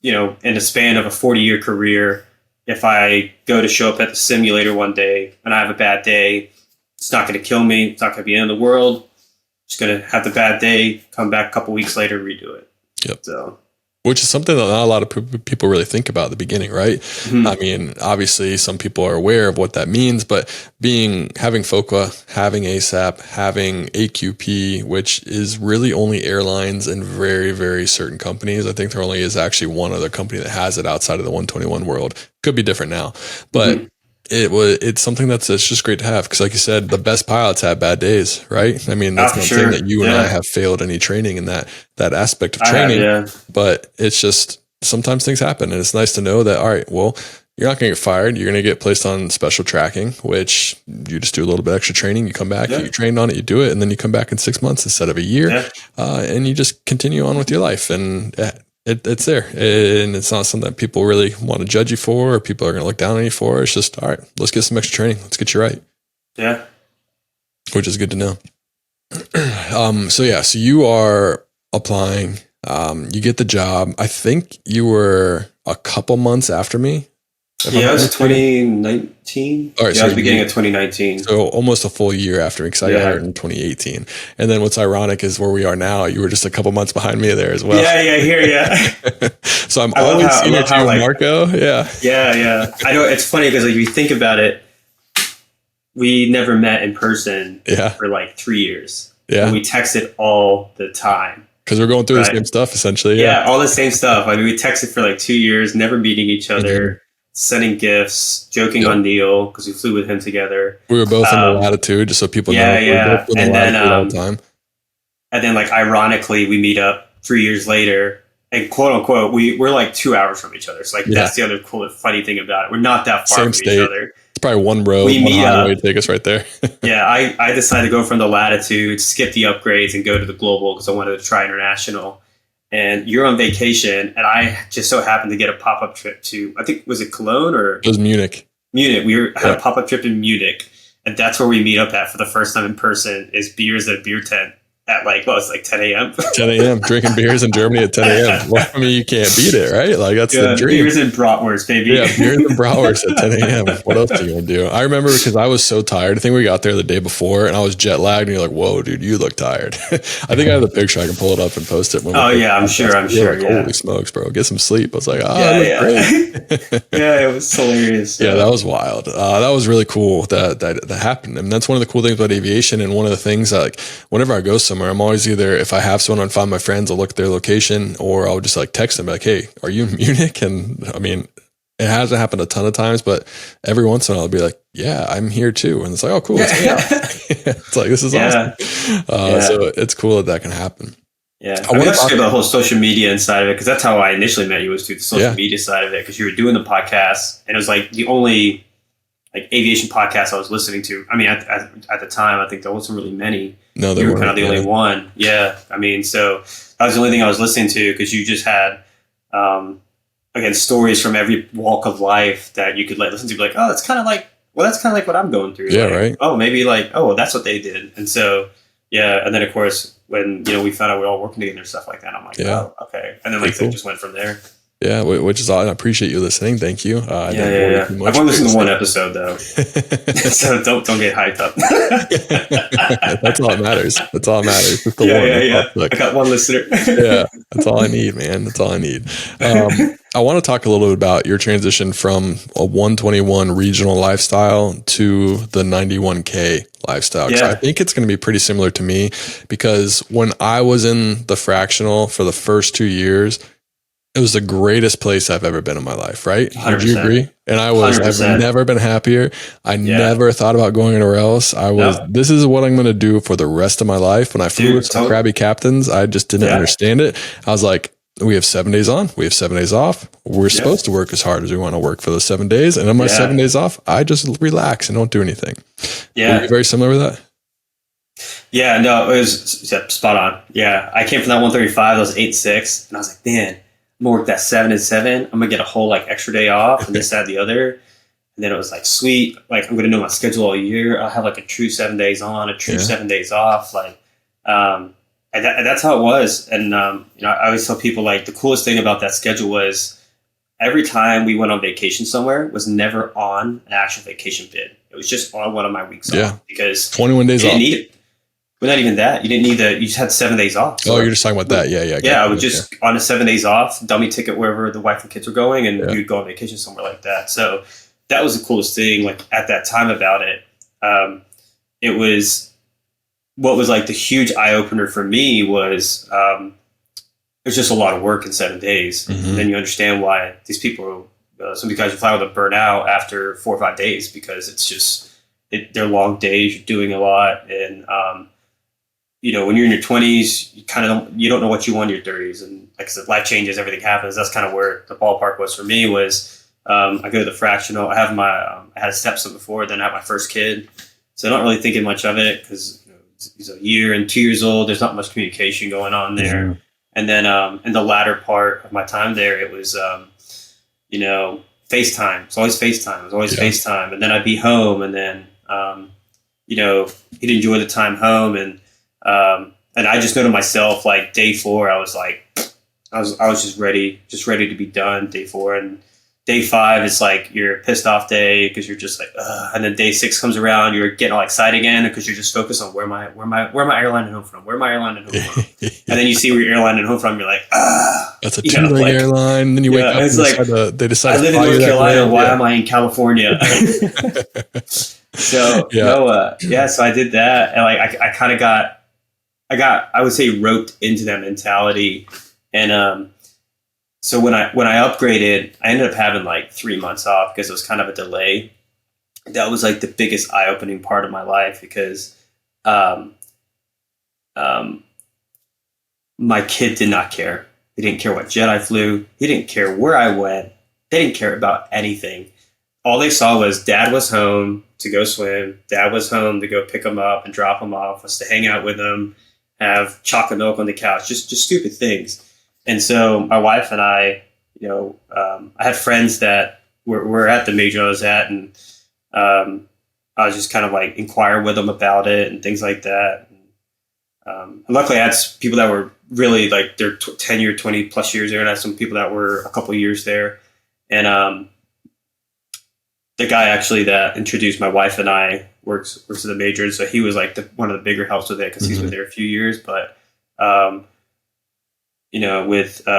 in the span of a 40-year career, if I go to show up at the simulator one day and I have a bad day, it's not going to kill me. It's not going to be the end of the world. Just going to have the bad day, come back a couple weeks later, redo it. Yep. So, which is something that not a lot of people really think about at the beginning, right? Mm-hmm. I mean, obviously some people are aware of what that means, but having FOCA, having ASAP, having AQP, which is really only airlines and very, very certain companies. I think there only is actually one other company that has it outside of the 121 world. Could be different now, but it's something it's just great to have. Because like you said, the best pilots have bad days, right? I mean, that's not saying that you and I have failed any training in that aspect of training, but it's just sometimes things happen, and it's nice to know that, all right, well, you're not going to get fired. You're going to get placed on special tracking, which you just do a little bit extra training. You come back, you train on it, you do it, and then you come back in 6 months instead of a year, and you just continue on with your life. And it's there, and it's not something that people really want to judge you for, or people are going to look down on you for. It's just, all right, let's get some extra training. Let's get you right. Yeah. Which is good to know. So you are applying, you get the job. I think you were a couple months after me. Yeah, it was 2019. All right, yeah, so it was beginning of 2019. So almost a full year after me, because I got hired in 2018. And then what's ironic is where we are now, you were just a couple months behind me there as well. Yeah, here, yeah. So I'm always senior to you, Marco. Yeah. Yeah. I know it's funny because like, if you think about it, we never met in person for like 3 years. Yeah. And we texted all the time. Because we're going through the same stuff, essentially. Yeah, all the same stuff. I mean, we texted for like 2 years, never meeting each other, sending gifts, joking on Neil because we flew with him together. We were both in the latitude, just so people know. We were both in the latitude all the time. And then, like, ironically, we meet up 3 years later, and quote unquote, we're like 2 hours from each other. So, like, that's the other cool, funny thing about it. We're not that far from each other. It's probably one road, one highway to take us right there. Yeah, I decided to go from the latitude, skip the upgrades, and go to the global because I wanted to try international. And you're on vacation, and I just so happened to get a pop-up trip to, I think, was it Cologne or? It was Munich. Munich. We had a pop-up trip in Munich, and that's where we meet up at for the first time in person, is beers at a beer tent at like, well, it's like 10 a.m. 10 a.m. Drinking beers in Germany at 10 a.m. Well, I mean, you can't beat it, right? Like, that's the dream. Beers and bratwurst, baby. Yeah, beers and bratwurst at 10 a.m. What else are you going to do? I remember because I was so tired. I think we got there the day before, and I was jet lagged, and you're like, whoa, dude, you look tired. I think I have the picture. I can pull it up and post it. I'm sure. Like, holy smokes, bro. Get some sleep. I was like, great. Yeah, it was hilarious. Yeah, that was wild. That was really cool that happened. And that's one of the cool things about aviation. And one of the things that, like, whenever I go somewhere, I'm always either, if I have someone on Find My Friends, I'll look at their location, or I'll just like text them like, hey, are you in Munich? And I mean, it hasn't happened a ton of times, but every once in a while I'll be like, yeah, I'm here too. And it's like, oh, cool. It's like, this is awesome. So it's cool that can happen. Yeah, I mean, that's good, the whole social media inside of it, because that's how I initially met you, was through the social media side of it, because you were doing the podcast, and it was like the only like aviation podcast I was listening to. I mean, at the time, I think there wasn't really many. No, you were kind of the only one. Yeah, I mean, so that was the only thing I was listening to, because you just had, again, stories from every walk of life that you could like listen to. Be like, oh, that's kind of like what I'm going through. Yeah, like, right. Oh, maybe like, oh, well, that's what they did, and so yeah, and then of course when we found out we were all working together and stuff like that, I'm like, oh, okay, and then like it just went from there. Yeah, which is awesome. I appreciate you listening. Thank you. Yeah. I've only listened to one episode though, so don't get hyped up. That's all that matters. That's all that matters. Just the one. I got one listener. Yeah, that's all I need, man. That's all I need. I want to talk a little bit about your transition from a 121 regional lifestyle to the 91K lifestyle. Yeah. I think it's going to be pretty similar to me, because when I was in the fractional for the first 2 years, it was the greatest place I've ever been in my life, right? 100%. Would you agree? And I've never been happier. I never thought about going anywhere else. This is what I'm going to do for the rest of my life. When I flew with some crabby captains, I just didn't understand it. I was like, we have 7 days on, we have 7 days off. We're supposed to work as hard as we want to work for those 7 days. And on my 7 days off, I just relax and don't do anything. Yeah. Were you very similar with that? Yeah, no, it was spot on. Yeah. I came from that 135, that was 8-6. And I was like, man, I'm gonna work that 7 and 7. I'm gonna get a whole like extra day off and this, that, the other. And then it was like, sweet, like I'm gonna know my schedule all year. I'll have like a true 7 days on, a true 7 days off. Like, and that's how it was. And I always tell people, like, the coolest thing about that schedule was every time we went on vacation somewhere was never on an actual vacation bid. It was just on one of my weeks off, because 21 days off. Didn't need it. But not even that. You didn't need you just had 7 days off. So you're just talking about that. Yeah. Yeah, I would just on a 7 days off, dummy ticket wherever the wife and kids were going, and you'd go on vacation somewhere like that. So that was the coolest thing, like at that time about it. It was what was like the huge eye opener for me was it was just a lot of work in 7 days. Mm-hmm. And then you understand why these people, some of these guys are flying with a burnout after 4 or 5 days, because it's just they're long days. You're doing a lot, and when you're in your 20s, you don't know what you want in your 30s. And like I said, life changes, everything happens. That's kind of where the ballpark was for me. Was I go to the fractional. I have I had a stepson before, then I had my first kid, so not really thinking much of it, because he's a year and 2 years old. There's not much communication going on there. Mm-hmm. And then in the latter part of my time there, it was FaceTime. It's always FaceTime. It was always FaceTime. And then I'd be home, and then he'd enjoy the time home, and I just know to myself, like day 4, I was like, I was just ready to be done. Day 4, and day 5 is like your pissed off day because you're just like, ugh. And then day 6 comes around, you're getting all excited again because you're just focused on where my airline and home from, where my airline and home from, and then you see where your airline and home from, you're like, ah, that's a two-leg airline. Then you wake up and they decide. I live in North Carolina. Why am I in California? So so I did that, and like I kind of got I would say roped into that mentality, and so when I upgraded, I ended up having like 3 months off because it was kind of a delay. That was like the biggest eye-opening part of my life because my kid did not care. He didn't care what jet I flew. He didn't care where I went. They didn't care about anything. All they saw was dad was home to go swim. Dad was home to go pick him up and drop him off, was to hang out with him, have chocolate milk on the couch, just stupid things. And so my wife and I, I had friends that were at the major I was at, and I was just kind of like inquire with them about it and things like that. And luckily, I had people that were really like their 10-year, 20 plus years there, and I had some people that were a couple years there. And the guy actually that introduced my wife and I works at the major, and so he was like one of the bigger helps with it because he's been there a few years, but.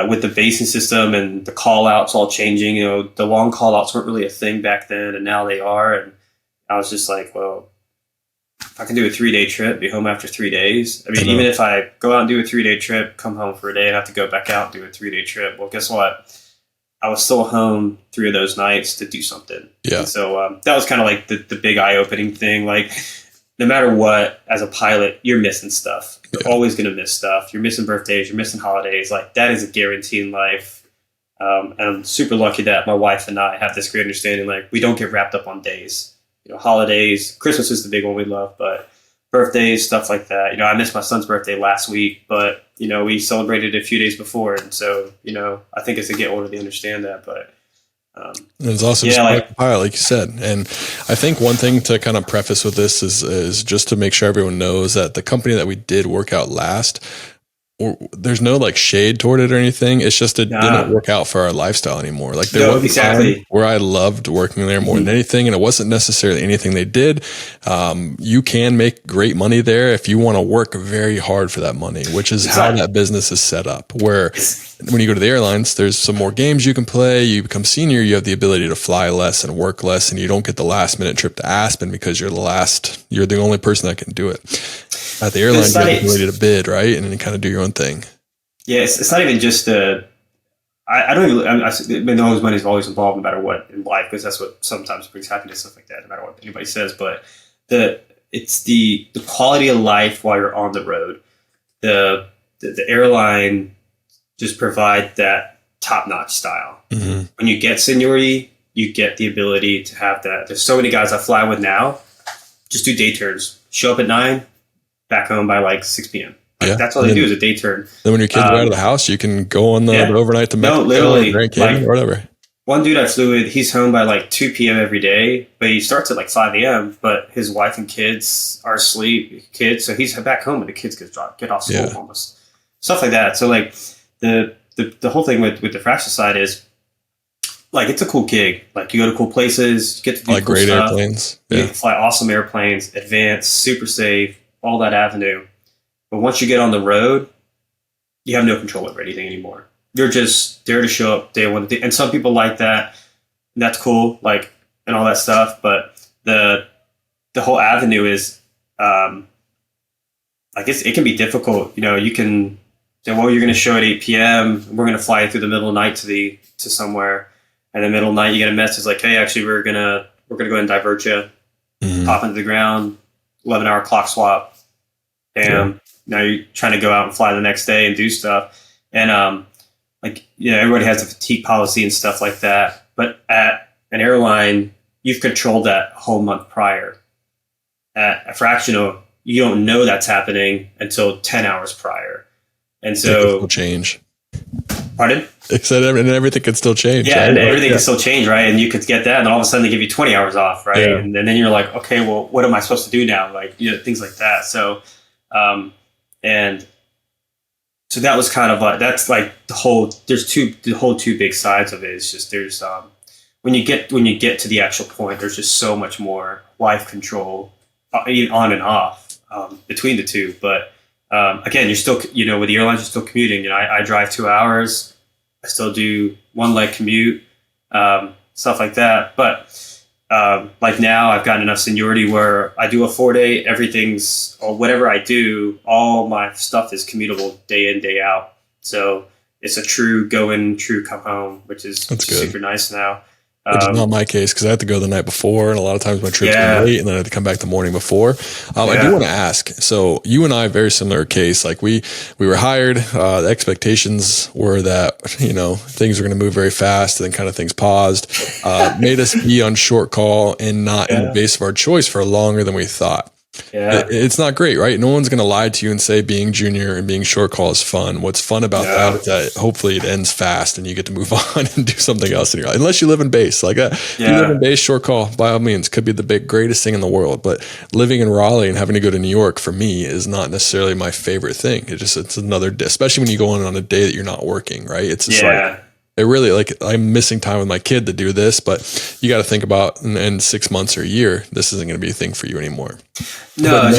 With the basing system and the call outs all changing, the long call outs weren't really a thing back then, and now they are. And I was just like, well, if I can do a 3-day trip, be home after 3 days. I mean, even if I go out and do a 3-day trip, come home for a day and have to go back out and do a 3-day trip, well, guess what? I was still home 3 of those nights to do something. Yeah. And so that was kind of like the big eye-opening thing. Like, no matter what, as a pilot, you're missing stuff. You're always going to miss stuff. You're missing birthdays. You're missing holidays. Like, that is a guarantee in life. And I'm super lucky that my wife and I have this great understanding. Like, we don't get wrapped up on days. Holidays. Christmas is the big one we love, but birthdays, stuff like that. I missed my son's birthday last week, but, we celebrated a few days before. And so, I think as they get older, they understand that. But it's awesome to like a pilot, like you said. And I think one thing to kind of preface with this is just to make sure everyone knows that the company that we did work out last, there's no like shade toward it or anything. It's just it didn't work out for our lifestyle anymore. Like there was a time where I loved working there more than anything, and it wasn't necessarily anything they did. You can make great money there if you want to work very hard for that money, which is how that business is set up. Where when you go to the airlines, there's some more games you can play. You become senior, you have the ability to fly less and work less, and you don't get the last minute trip to Aspen because you're the only person that can do it. At the airline, you have the ability to bid, right? And then kind of do your own thing. Yeah, it's not even just I know money is always involved no matter what in life, because that's what sometimes brings happiness, stuff like that, no matter what anybody says. But it's the quality of life while you're on the road. The airline just provide that top-notch style. Mm-hmm. When you get seniority, you get the ability to have that. There's so many guys I fly with now, just do day turns. Show up at 9, back home by like 6 p.m. That's all they do is a day turn. Then when your kids are out of the house, you can go on the overnight to Mexico, literally, Grand Canyon, or whatever. One dude I flew with, he's home by like 2 p.m. every day, but he starts at like 5 a.m., but his wife and kids are asleep, so he's back home when the kids get off school almost. Stuff like that. So like the whole thing with the fractional side is like, it's a cool gig. Like, you go to cool places, you get to do like cool great stuff. Airplanes. You can fly awesome airplanes, advanced, super safe, all that avenue. But once you get on the road, you have no control over anything anymore. You're just there to show up day one. And some people like that. And that's cool, like, and all that stuff. But the whole avenue is, I guess it can be difficult. You can say, well, you're going to show at 8 p.m. We're going to fly you through the middle of the night to somewhere. And in the middle of the night, you get a message like, hey, actually, we're gonna go ahead and divert you, pop into the ground, 11-hour clock swap. Bam. Now you're trying to go out and fly the next day and do stuff. And everybody has a fatigue policy and stuff like that. But at an airline, you've controlled that whole month prior. At a fractional, you don't know that's happening until 10 hours prior. And It can still so, change. pardon? It said everything can still change. Yeah, Right? and everything can still change, right? And you could get that, and all of a sudden they give you 20 hours off, right? Yeah. And then you're like, okay, well, what am I supposed to do now? Like, things like that. So, and so that was kind of like, that's like the whole two big sides of it. It's just there's when you get to the actual point, there's just so much more life control on and off between the two. But again, you're still, with the airlines, you're still commuting. I drive 2 hours. I still do one leg commute, stuff like that. But like now, I've gotten enough seniority where I do a 4-day. Or whatever I do, all my stuff is commutable day in, day out. So it's a true go in, true come home, which is super nice now. Which is not my case because I have to go the night before, and a lot of times my trips are late, and then I have to come back the morning before. I do want to ask. So you and I, very similar case. Like we were hired. The expectations were that things were going to move very fast, and then kind of things paused. Made us be on short call and not in the base of our choice for longer than we thought. Yeah. It's not great, right? No one's going to lie to you and say being junior and being short call is fun. What's fun about that is that hopefully it ends fast and you get to move on and do something else in your life. Unless you live in base. Like if you live in base, short call, by all means, could be the greatest thing in the world. But living in Raleigh and having to go to New York for me is not necessarily my favorite thing. It's another, especially when you go on a day that you're not working, right? It's just like, it really, like, I'm missing time with my kid to do this, but you got to think about in 6 months or a year, this isn't going to be a thing for you anymore. No,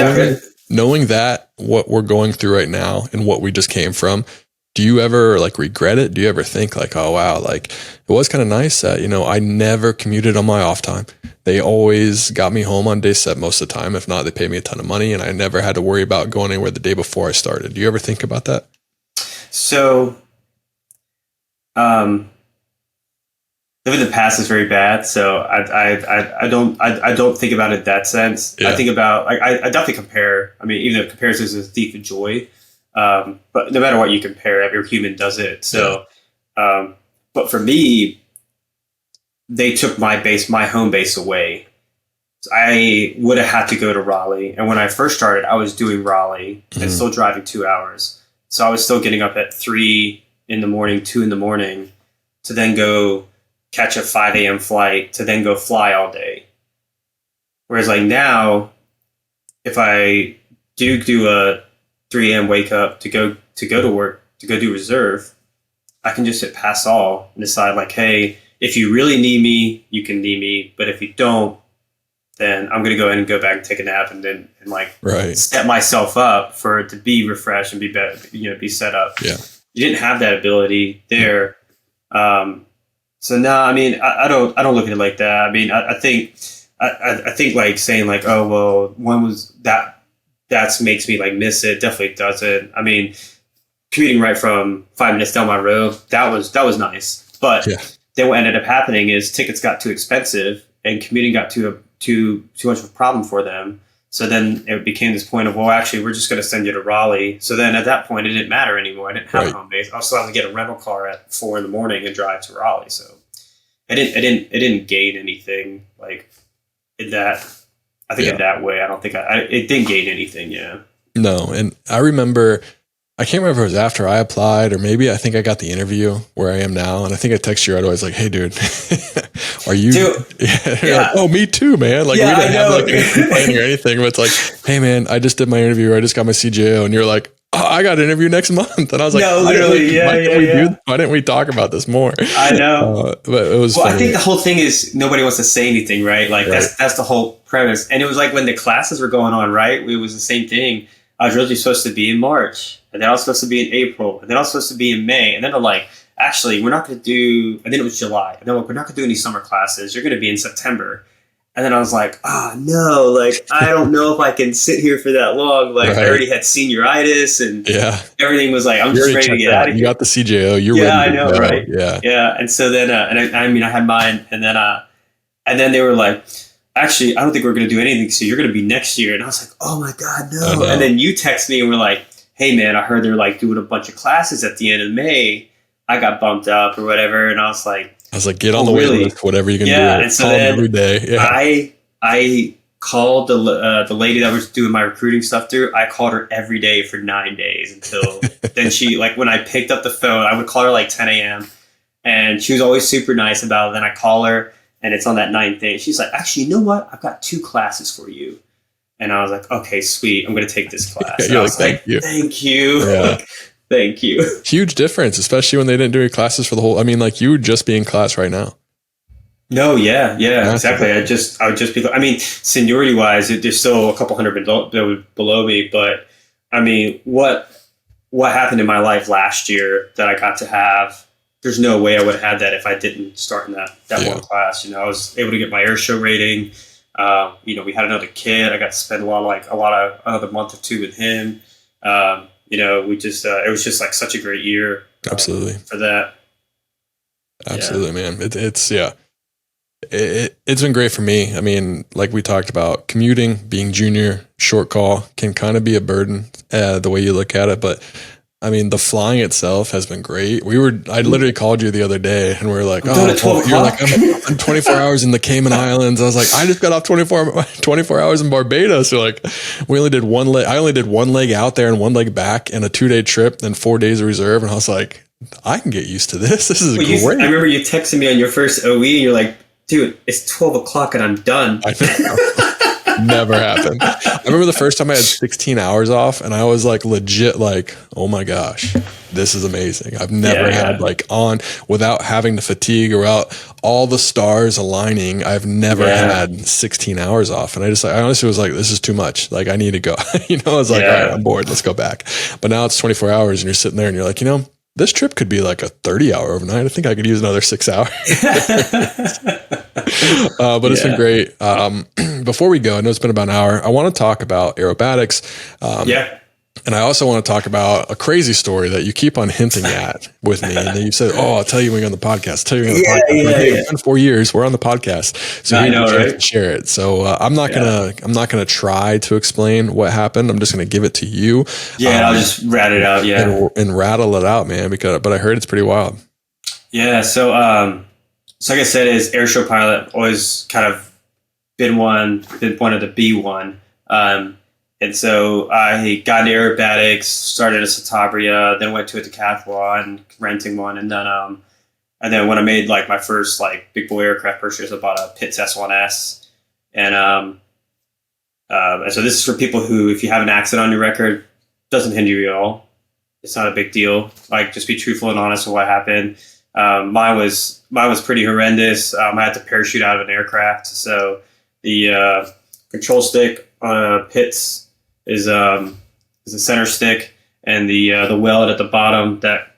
knowing that what we're going through right now and what we just came from, do you ever like regret it? Do you ever think like, oh wow, like it was kind of nice that, I never commuted on my off time. They always got me home on day set most of the time. If not, they paid me a ton of money and I never had to worry about going anywhere the day before I started. Do you ever think about that? So, living in the past is very bad, so I don't think about it in that sense. I think about I definitely compare. I mean, even though comparison is a thief of joy, but no matter what you compare, every human does it. So, but for me, they took my home base away. I would have had to go to Raleigh, and when I first started, I was doing Raleigh and still driving 2 hours. So I was still getting up at 3 in the morning, 2 in the morning, to then go catch a 5 a.m. flight, to then go fly all day. Whereas like now, if I do a 3 a.m. wake up to go to work, to go do reserve, I can just hit pass all and decide like, hey, if you really need me, you can need me. But if you don't, then I'm going to go ahead and go back and take a nap and set myself up for it to be refreshed and be better, be set up. Yeah. You didn't have that ability there. So no, I mean, I don't look at it like that. I mean, I think like saying like, oh, well, when was that makes me like miss it. Definitely doesn't. I mean, commuting right from 5 minutes down my road, that was nice. But then what ended up happening is tickets got too expensive and commuting got too much of a problem for them. So then it became this point of, well, actually, we're just going to send you to Raleigh. So then at that point, it didn't matter anymore. I didn't have a home base. I was still having to get a rental car at 4 a.m. and drive to Raleigh. So I didn't gain anything like in that. I think in that way, I don't think it didn't gain anything. Yeah. No. And I remember, I can't remember if it was after I applied or maybe I think I got the interview where I am now. And I think I texted you right away. I was like, hey, dude, are you? Like, oh, me too, man. Like we didn't have like any planning or anything, but it's like, hey, man, I just did my interview. I just got my CJO. And you're like, oh, I got an interview next month. And I was like, no, literally, why didn't we talk about this more? I know. But it was funny. I think the whole thing is nobody wants to say anything, right? Like that's the whole premise. And it was like when the classes were going on, right? It was the same thing. I was originally supposed to be in March, and then I was supposed to be in April, and then I was supposed to be in May. And then they're like, actually, we're not going to do, and then it was July. And they're like, we're not going to do any summer classes. You're going to be in September. And then I was like, oh, no, like, I don't know if I can sit here for that long. Like, I already had senioritis, and everything was like, I'm just ready to get out of here. You got the CJO. You're ready. Yeah, I know, right? Yeah. Yeah. And so then, I had mine, and then they were like, actually, I don't think we're going to do anything. So you're going to be next year. And I was like, oh my God, no. And then you text me and we're like, hey man, I heard they're like doing a bunch of classes at the end of May. I got bumped up or whatever. And I was like, get on the wait list, whatever you can do. And so then every day. Yeah. I called the lady that was doing my recruiting stuff through. I called her every day for 9 days until then she, like, when I picked up the phone, I would call her like 10 a.m. and she was always super nice about it. Then I call her and it's on that 9th day. She's like, actually, you know what? I've got 2 classes for you. And I was like, okay, sweet. I'm going to take this class. You're like, thank you. Thank you. Yeah. Thank you. Huge difference, especially when they didn't do any classes for the whole, I mean, like you would just be in class right now. No, yeah, exactly. I would just be, I mean, seniority wise, there's still a couple hundred below me, but I mean, what happened in my life last year that I got to have, there's no way I would have had that if I didn't start in that one class. You know, I was able to get my air show rating. You know, we had another kid. I got to spend a lot of another month or 2 with him. You know, we just, it was just like such a great year. Absolutely. For that. Absolutely, man. It's been great for me. I mean, like we talked about, commuting, being junior, short call can kind of be a burden, the way you look at it. But I mean, the flying itself has been great. I literally called you the other day and we were like, you're like, I'm 24 hours in the Cayman Islands. I was like, I just got off 24 hours in Barbados. So like, we only did one leg. I only did one leg out there and one leg back in a 2-day trip, then 4 days of reserve. And I was like, I can get used to this. This is great. I remember you texted me on your first OE. You're like, dude, it's 12 o'clock and I'm done. I know. Never happened. I remember the first time I had 16 hours off and I was like legit like, oh my gosh, this is amazing. I've never had like on without having to fatigue or without all the stars aligning. I've never had 16 hours off. And I honestly was like, this is too much. Like I need to go, you know, I was like, all right, I'm bored. Let's go back. But now it's 24 hours and you're sitting there and you're like, you know, this trip could be like a 30-hour overnight. I think I could use another 6 hours. But it's been great. Before we go, I know it's been about an hour. I want to talk about aerobatics. And I also want to talk about a crazy story that you keep on hinting at with me. And then you said, I'll tell you when you're on the podcast. It's been 4 years. We're on the podcast. So you can share it. So I'm not gonna try to explain what happened. I'm just going to give it to you. I'll just rat it out. And rattle it out, man, but I heard it's pretty wild. Yeah. So like I said, as airshow pilot, always kind of been wanted to be one. And so I got into aerobatics, started as a Satabria, then went to a decathlon, renting one, and then when I made like my first like big boy aircraft purchase, I bought a Pitts S1S, and so this is for people who, if you have an accident on your record, doesn't hinder you at all. It's not a big deal. Like, just be truthful and honest with what happened. Mine was pretty horrendous. I had to parachute out of an aircraft, so the control stick on a Pitts is a center stick, and the weld at the bottom that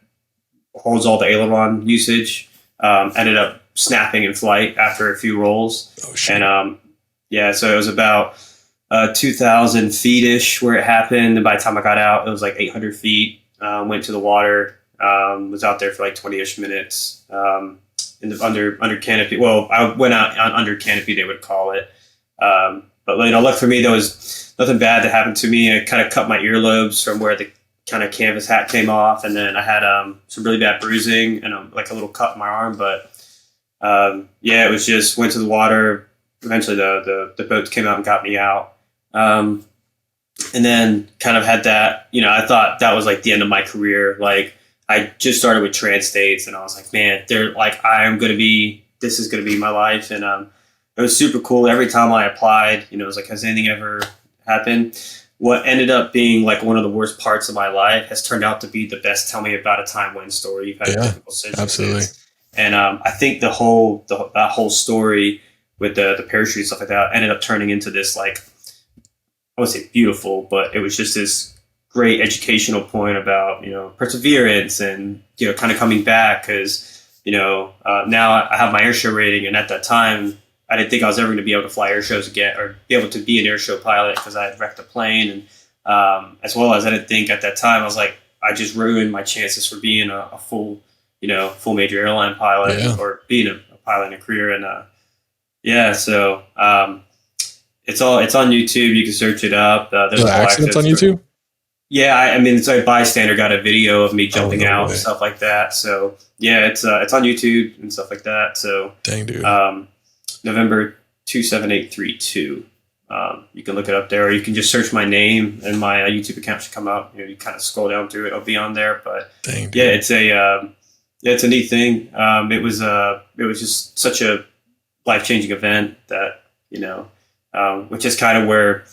holds all the aileron usage ended up snapping in flight after a few rolls. Oh, shit. And so it was about 2,000 feet ish where it happened. And by the time I got out, it was like 800 feet. Went to the water, was out there for like 20-ish minutes under canopy. Well, I went out under canopy, they would call it. But luck for me, there was nothing bad that happened to me. I kind of cut my earlobes from where the kind of canvas hat came off, and then I had some really bad bruising and like a little cut in my arm. But it was just went to the water. Eventually, the boats came out and got me out, and then kind of had that. You know, I thought that was like the end of my career. Like, I just started with trans states, and I was like, man, they're like, this is gonna be my life, and it was super cool. Every time I applied, you know, it was like, has anything ever happened? What ended up being like one of the worst parts of my life has turned out to be the best tell me about a time when story you've had. Absolutely. And I think that whole story with the parachute and stuff like that ended up turning into this, like, I wouldn't say beautiful, but it was just this great educational point about, you know, perseverance and, you know, kind of coming back, because, you know, now I have my airshow rating, and at that time I didn't think I was ever going to be able to fly air shows again or be able to be an airshow pilot, because I had wrecked a plane. And as well as I didn't think at that time, I was like, I just ruined my chances for being a full major airline pilot or being a pilot in a career. And so it's on YouTube. You can search it up. There's accidents on YouTube. Yeah, I mean, it's like bystander got a video of me jumping out and stuff like that. So yeah, it's on YouTube and stuff like that. So dang, dude. November 27832 You can look it up there, or you can just search my name and my YouTube account should come up. You kind of scroll down through it; it'll be on there. But Dang, yeah, it's a neat thing. It was just such a life-changing event that which is kind of where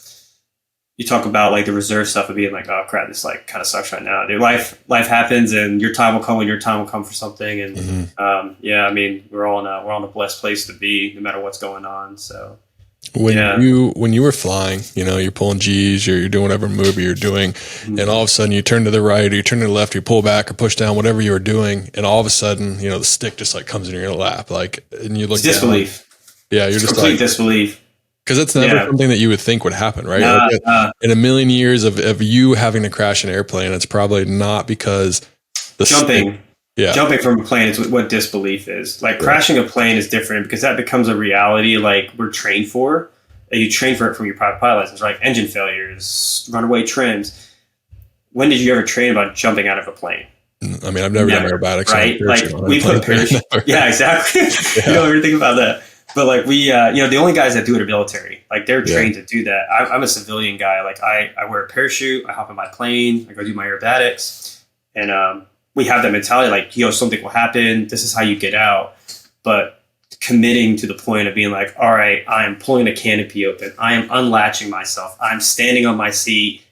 you talk about like the reserve stuff of being like, oh crap, this like kind of sucks right now. Dude, life happens, and your time will come when your time will come for something. And I mean, we're all in a blessed place to be, no matter what's going on. So when you were flying, you're pulling G's, you're doing whatever movie you're doing, and all of a sudden you turn to the right, or you turn to the left, you pull back or push down, whatever you were doing, and all of a sudden, the stick just like comes in your lap, like, and you look disbelief. Down. Yeah, you're just complete like disbelief. Because it's never something that you would think would happen, right? In a million years of you having to crash an airplane, it's probably not because jumping from a plane is what disbelief is. Like crashing a plane is different because that becomes a reality like we're trained for. And you train for it from your private pilot license, like engine failures, runaway trims. When did you ever train about jumping out of a plane? I mean, I've never done aerobatics, right? Like we put parachute. Yeah, exactly. You don't ever think about that. But like the only guys that do it are military. Like they're trained to do that. I'm a civilian guy. Like I wear a parachute. I hop in my plane. I go do my aerobatics, and we have that mentality. Like something will happen. This is how you get out. But committing to the point of being like, all right, I am pulling the canopy open. I am unlatching myself. I'm standing on my seat,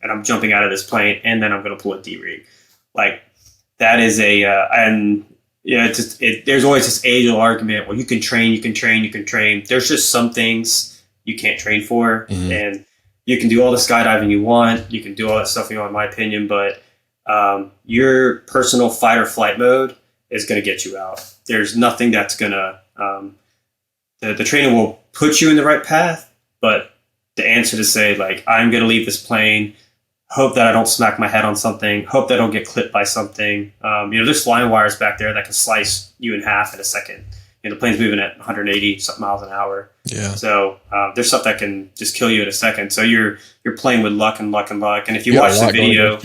and I'm jumping out of this plane, and then I'm going to pull a D-rig. Like that is there's always this age-old argument. Well, you can train. There's just some things you can't train for, and you can do all the skydiving you want. You can do all that stuff you want, in my opinion, but your personal fight or flight mode is going to get you out. There's nothing that's going to the training will put you in the right path, but the answer to say like, I'm going to leave this plane, hope that I don't smack my head on something, hope that I don't get clipped by something. There's flying wires back there that can slice you in half in a second. The plane's moving at 180 something miles an hour. Yeah. So there's stuff that can just kill you in a second. So you're playing with luck. And if you watch the video,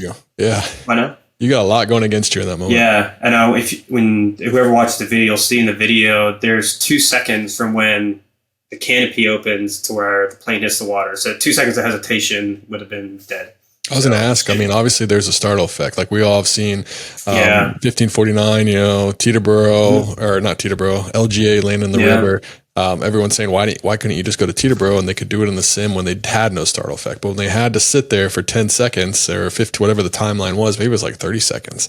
why not? You got a lot going against you in that moment. Yeah, I know. If whoever watched the video, you'll see in the video, there's 2 seconds from when the canopy opens to where the plane hits the water. So 2 seconds of hesitation would have been dead. I was going to ask, I mean, obviously there's a startle effect. Like we all have seen 1549, Teterboro, or not Teterboro, LGA landing in the river. Everyone's saying, why couldn't you just go to Teterboro and they could do it in the sim when they had no startle effect? But when they had to sit there for 10 seconds or 50, whatever the timeline was, maybe it was like 30 seconds,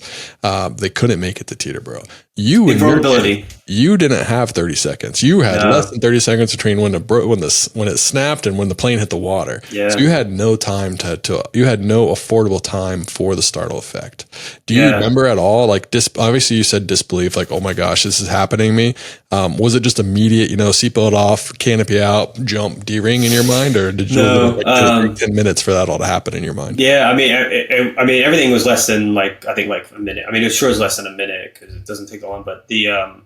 they couldn't make it to Teterboro. You didn't have 30 seconds. You had less than 30 seconds between when it snapped and when the plane hit the water. Yeah. So you had no time you had no affordable time for the startle effect. Do you remember at all? Like obviously you said disbelief, like, oh my gosh, this is happening to me. Was it just immediate, seatbelt off, canopy out, jump, D-ring in your mind, or did you take 10 minutes for that all to happen in your mind? Yeah, I mean, everything was less than I think a minute. I mean, it sure is less than a minute because it doesn't take long. But I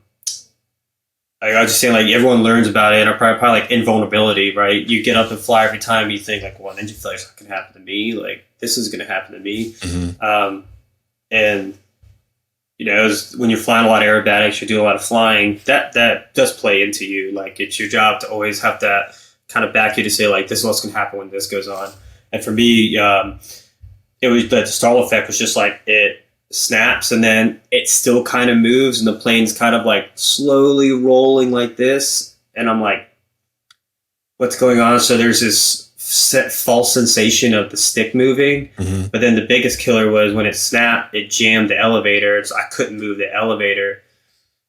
was just saying, like, everyone learns about it, or probably like invulnerability, right? You get up and fly every time you think like, well, an engine failure is not going to happen to me. Like, this is going to happen to me. And when you're flying a lot of aerobatics, you're doing a lot of flying, that does play into you. Like, it's your job to always have that kind of back you to say, like, this is what's going to happen when this goes on. And for me, it was the startle effect was just like it snaps and then it still kind of moves and the plane's kind of like slowly rolling like this. And I'm like, what's going on? So there's this false sensation of the stick moving, but then the biggest killer was when it snapped, it jammed the elevator, so I couldn't move the elevator.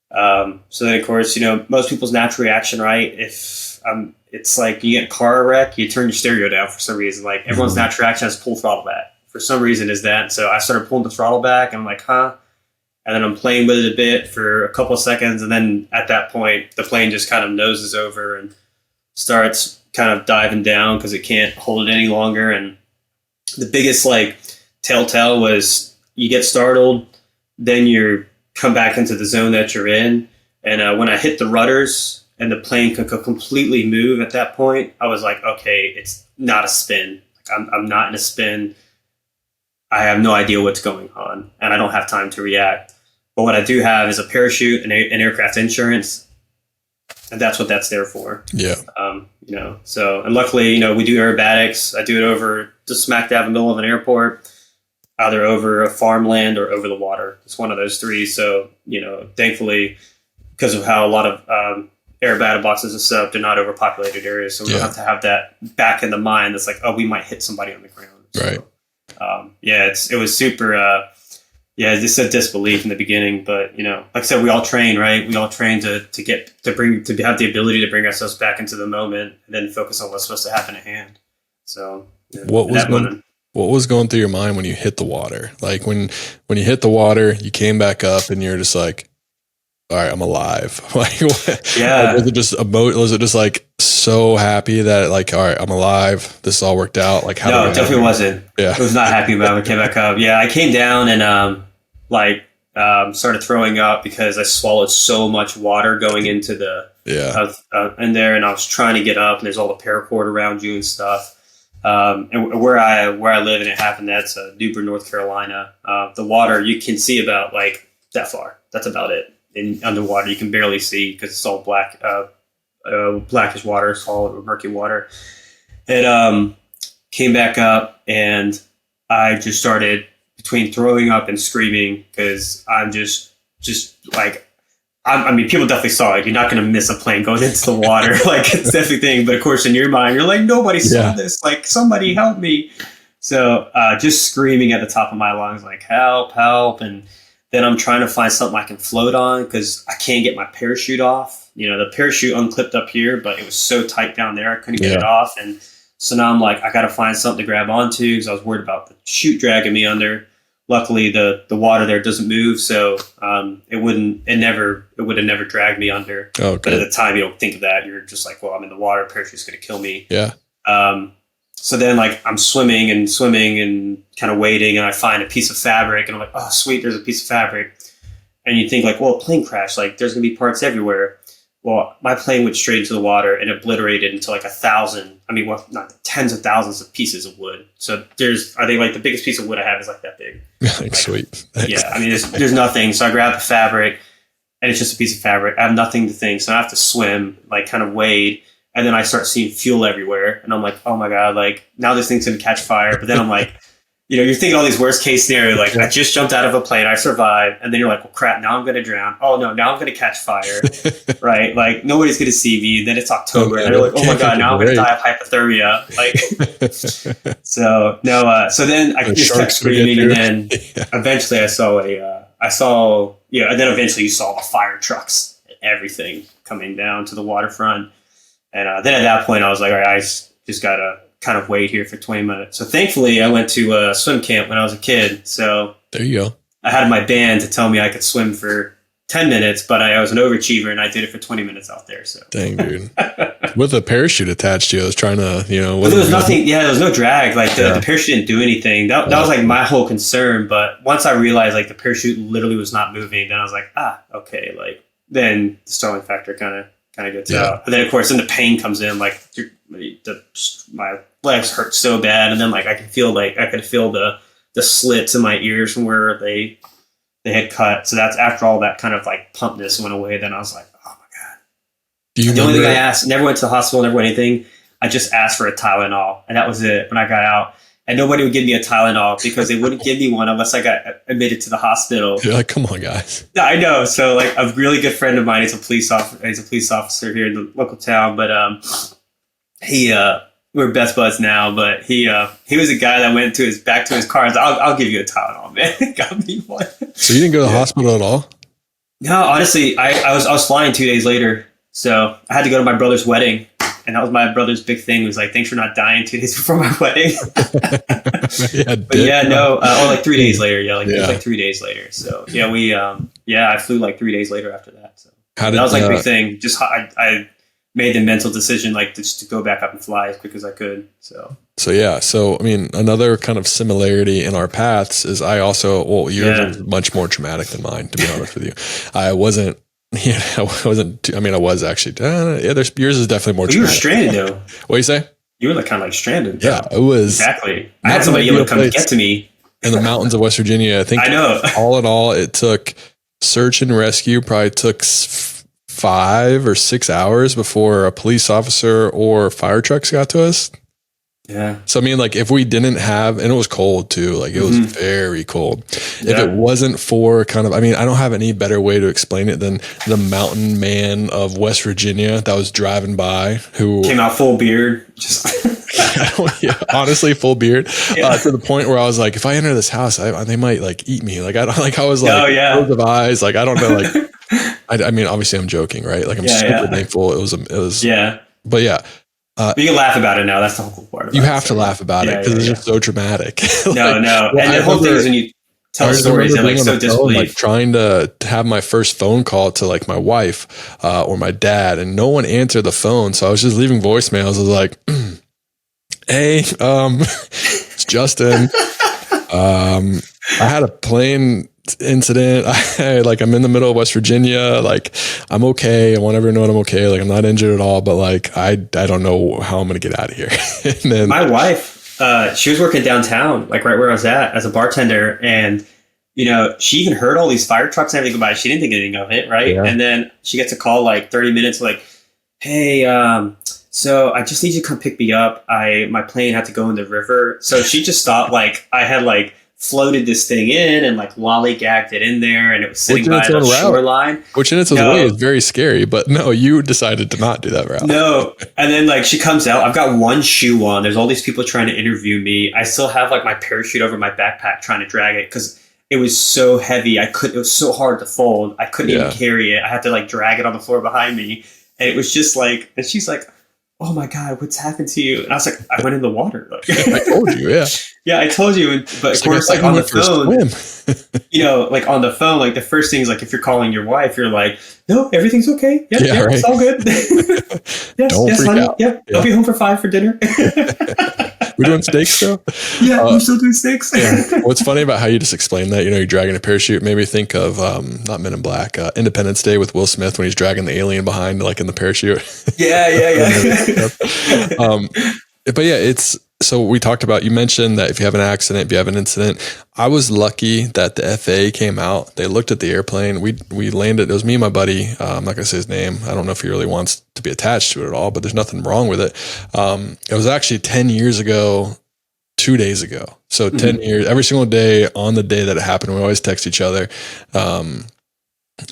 So then, of course, most people's natural reaction, right? It's like you get a car wreck, you turn your stereo down for some reason. Like everyone's natural reaction is pull throttle back. For some reason, is that. So I started pulling the throttle back, and I'm like, huh? And then I'm playing with it a bit for a couple of seconds, and then at that point, the plane just kind of noses over and starts kind of diving down because it can't hold it any longer. And the biggest telltale was you get startled, then you come back into the zone that you're in. And when I hit the rudders and the plane could completely move at that point, I was like, okay, it's not a spin. I'm not in a spin. I have no idea what's going on and I don't have time to react. But what I do have is a parachute and aircraft insurance. and that's what that's there for. Yeah. So, and luckily, we do aerobatics. I do it over just smack dab in the middle of an airport, either over a farmland or over the water. It's one of those three. So, thankfully, because of how a lot of aerobatic boxes are set up, they're not overpopulated areas. So we don't have to have that back in the mind that's like, oh, we might hit somebody on the ground. So, right. It was super, it's a disbelief in the beginning, but like I said, we all train, right? We all train to have the ability to bring ourselves back into the moment and then focus on what's supposed to happen at hand. So what was going through your mind when you hit the water? Like when you hit the water, you came back up and you're just like, all right, I'm alive. Like, yeah. Was it just like so happy that like, all right, I'm alive. This all worked out. Like, no, it definitely wasn't. Yeah. I was not happy about it. I came back up. Yeah. I came down and, started throwing up because I swallowed so much water going into in there, and I was trying to get up, and there's all the paracord around you and stuff. And where I live, and it happened, that's New Bern, North Carolina. The water, you can see about like that far. That's about it. In underwater, you can barely see because it's all black, blackish water, solid or murky water. It came back up, and I just started between throwing up and screaming because I'm just like, I mean, people definitely saw it. You're not going to miss a plane going into the water. Like, it's definitely a thing. But of course, in your mind, you're like, nobody saw this. Like, somebody help me. So just screaming at the top of my lungs, like, help, help. And then I'm trying to find something I can float on because I can't get my parachute off. The parachute unclipped up here, but it was so tight down there, I couldn't get it off. And so now I'm like, I got to find something to grab onto because I was worried about the chute dragging me under. Luckily, the water there doesn't move, so it would have never dragged me under. Okay. But at the time, you don't think of that. You're just like, well, I'm in the water. Parachute's going to kill me. Yeah. So then, like, I'm swimming and kind of waiting, and I find a piece of fabric, and I'm like, oh, sweet, there's a piece of fabric. And you think like, well, a plane crash, like, there's going to be parts everywhere. Well, my plane went straight into the water and obliterated into like 1,000. I mean, well, not tens of thousands of pieces of wood. So I think like the biggest piece of wood I have is like that big. Like, sweet. Thanks. Yeah, I mean, there's nothing. So I grab the fabric, and it's just a piece of fabric. I have nothing to think, so I have to swim, like kind of wade, and then I start seeing fuel everywhere, and I'm like, oh my god, like now this thing's gonna catch fire. But then I'm like, you're thinking all these worst case scenarios, like I just jumped out of a plane, I survived, and then you're like, well, crap, now I'm gonna drown. Oh no, now I'm gonna catch fire, right? Like nobody's gonna see me. Then it's October, and you're like, oh my god, now I'm gonna die of hypothermia. Like, so no, so then I just kept screaming, and then eventually and then eventually you saw the fire trucks and everything coming down to the waterfront, and then at that point I was like, all right, I just gotta kind of wait here for 20 minutes. So thankfully I went to a swim camp when I was a kid. So there you go. I had my band to tell me I could swim for 10 minutes, but I was an overachiever and I did it for 20 minutes out there. So dang, dude. With a parachute attached to you, I was trying to, there was nothing. Yeah, there was no drag. Like the parachute didn't do anything. That was like my whole concern. But once I realized like the parachute literally was not moving, then I was like, okay. Like then the stalling factor kind of gets out. But then of course, then the pain comes in. Like my legs hurt so bad, and then like I could feel the slits in my ears from where they had cut. So that's after all that kind of like pumpness went away. Then I was like, oh my god. The only thing I asked, never went to the hospital, never went anything. I just asked for a Tylenol, and that was it when I got out. And nobody would give me a Tylenol because they wouldn't give me one unless I got admitted to the hospital. You're like, come on, guys. I know. So like a really good friend of mine, he's a police officer here in the local town, but we're best buds now, but he was a guy that went back to his car and said, I'll give you a Tylenol, man. Got me one. So you didn't go to the hospital at all? No, honestly, I was flying 2 days later, so I had to go to my brother's wedding, and that was my brother's big thing. Was like, thanks for not dying 2 days before my wedding. Like 3 days later. Yeah, it was like 3 days later. So yeah, I flew like 3 days later after that. So that was like a big thing. Just I made the mental decision like just to go back up and fly as quick as I could. So I mean, another kind of similarity in our paths is yours was much more traumatic than mine, to be honest with you. I was actually, yours is definitely more traumatic. You were stranded though. What do you say? You were like kind of like stranded. Yeah, it was. Exactly. I had somebody able to come get to me. In the mountains of West Virginia. I think I know. All in all, it took search and rescue, probably took 5 or 6 hours before a police officer or fire trucks got to us. Yeah. So I mean, like if we didn't have, and it was cold too, like it was very cold. If it wasn't for kind of, I mean, I don't have any better way to explain it than the mountain man of West Virginia that was driving by who came out full beard. Just honestly, full beard to the point where I was like, if I enter this house, they might like eat me. Like I was like, rows of eyes. Like, I don't know. Like, I mean, obviously I'm joking, right? Like I'm super thankful. It was, but yeah. You can laugh about it now. That's the whole part of it. You have to laugh about it because it's just so dramatic. No. And the whole thing is when you tell stories, they're like so disbelief. Like trying to have my first phone call to like my wife or my dad, and no one answered the phone. So I was just leaving voicemails. I was like, hey, it's Justin. I had a plane incident. I'm in the middle of West Virginia. Like, I'm okay. I want everyone to know I'm okay. Like, I'm not injured at all, but like, I don't know how I'm going to get out of here. And then my wife, she was working downtown, like right where I was at as a bartender. And, you know, she even heard all these fire trucks and everything go by. She didn't think anything of it. Right. Yeah. And then she gets a call like 30 minutes, like, hey, so I just need you to come pick me up. My plane had to go in the river. So she just thought like I had like floated this thing in and like lollygagged it in there, and it was sitting by the shoreline. Which in its own way is very scary, but no, you decided to not do that route. No. And then like she comes out, I've got one shoe on. There's all these people trying to interview me. I still have like my parachute over my backpack trying to drag it because it was so heavy. It was so hard to fold. I couldn't even carry it. I had to like drag it on the floor behind me. And it was just like, and she's like, oh my God, what's happened to you? And I was like, I went in the water. Like, I told you, yeah. Yeah, I told you. But of course, like on the phone, you know, like on the phone, like the first thing is like, if you're calling your wife, you're like, no, everything's okay. Yep, right. It's all good. yes, honey. Out. Yeah, I'll be home for 5 for dinner. We're doing steaks though? Yeah, we're still doing steaks. What's funny about how you just explained that, you know, you're dragging a parachute, made me think of, not Men in Black, Independence Day with Will Smith when he's dragging the alien behind, like in the parachute. Yeah. But yeah, so we talked about, you mentioned that if you have an accident, if you have an incident, I was lucky that the FAA came out. They looked at the airplane. We landed. It was me and my buddy. I'm not going to say his name. I don't know if he really wants to be attached to it at all, but there's nothing wrong with it. It was actually 10 years ago, 2 days ago. So 10 years, every single day on the day that it happened, we always text each other.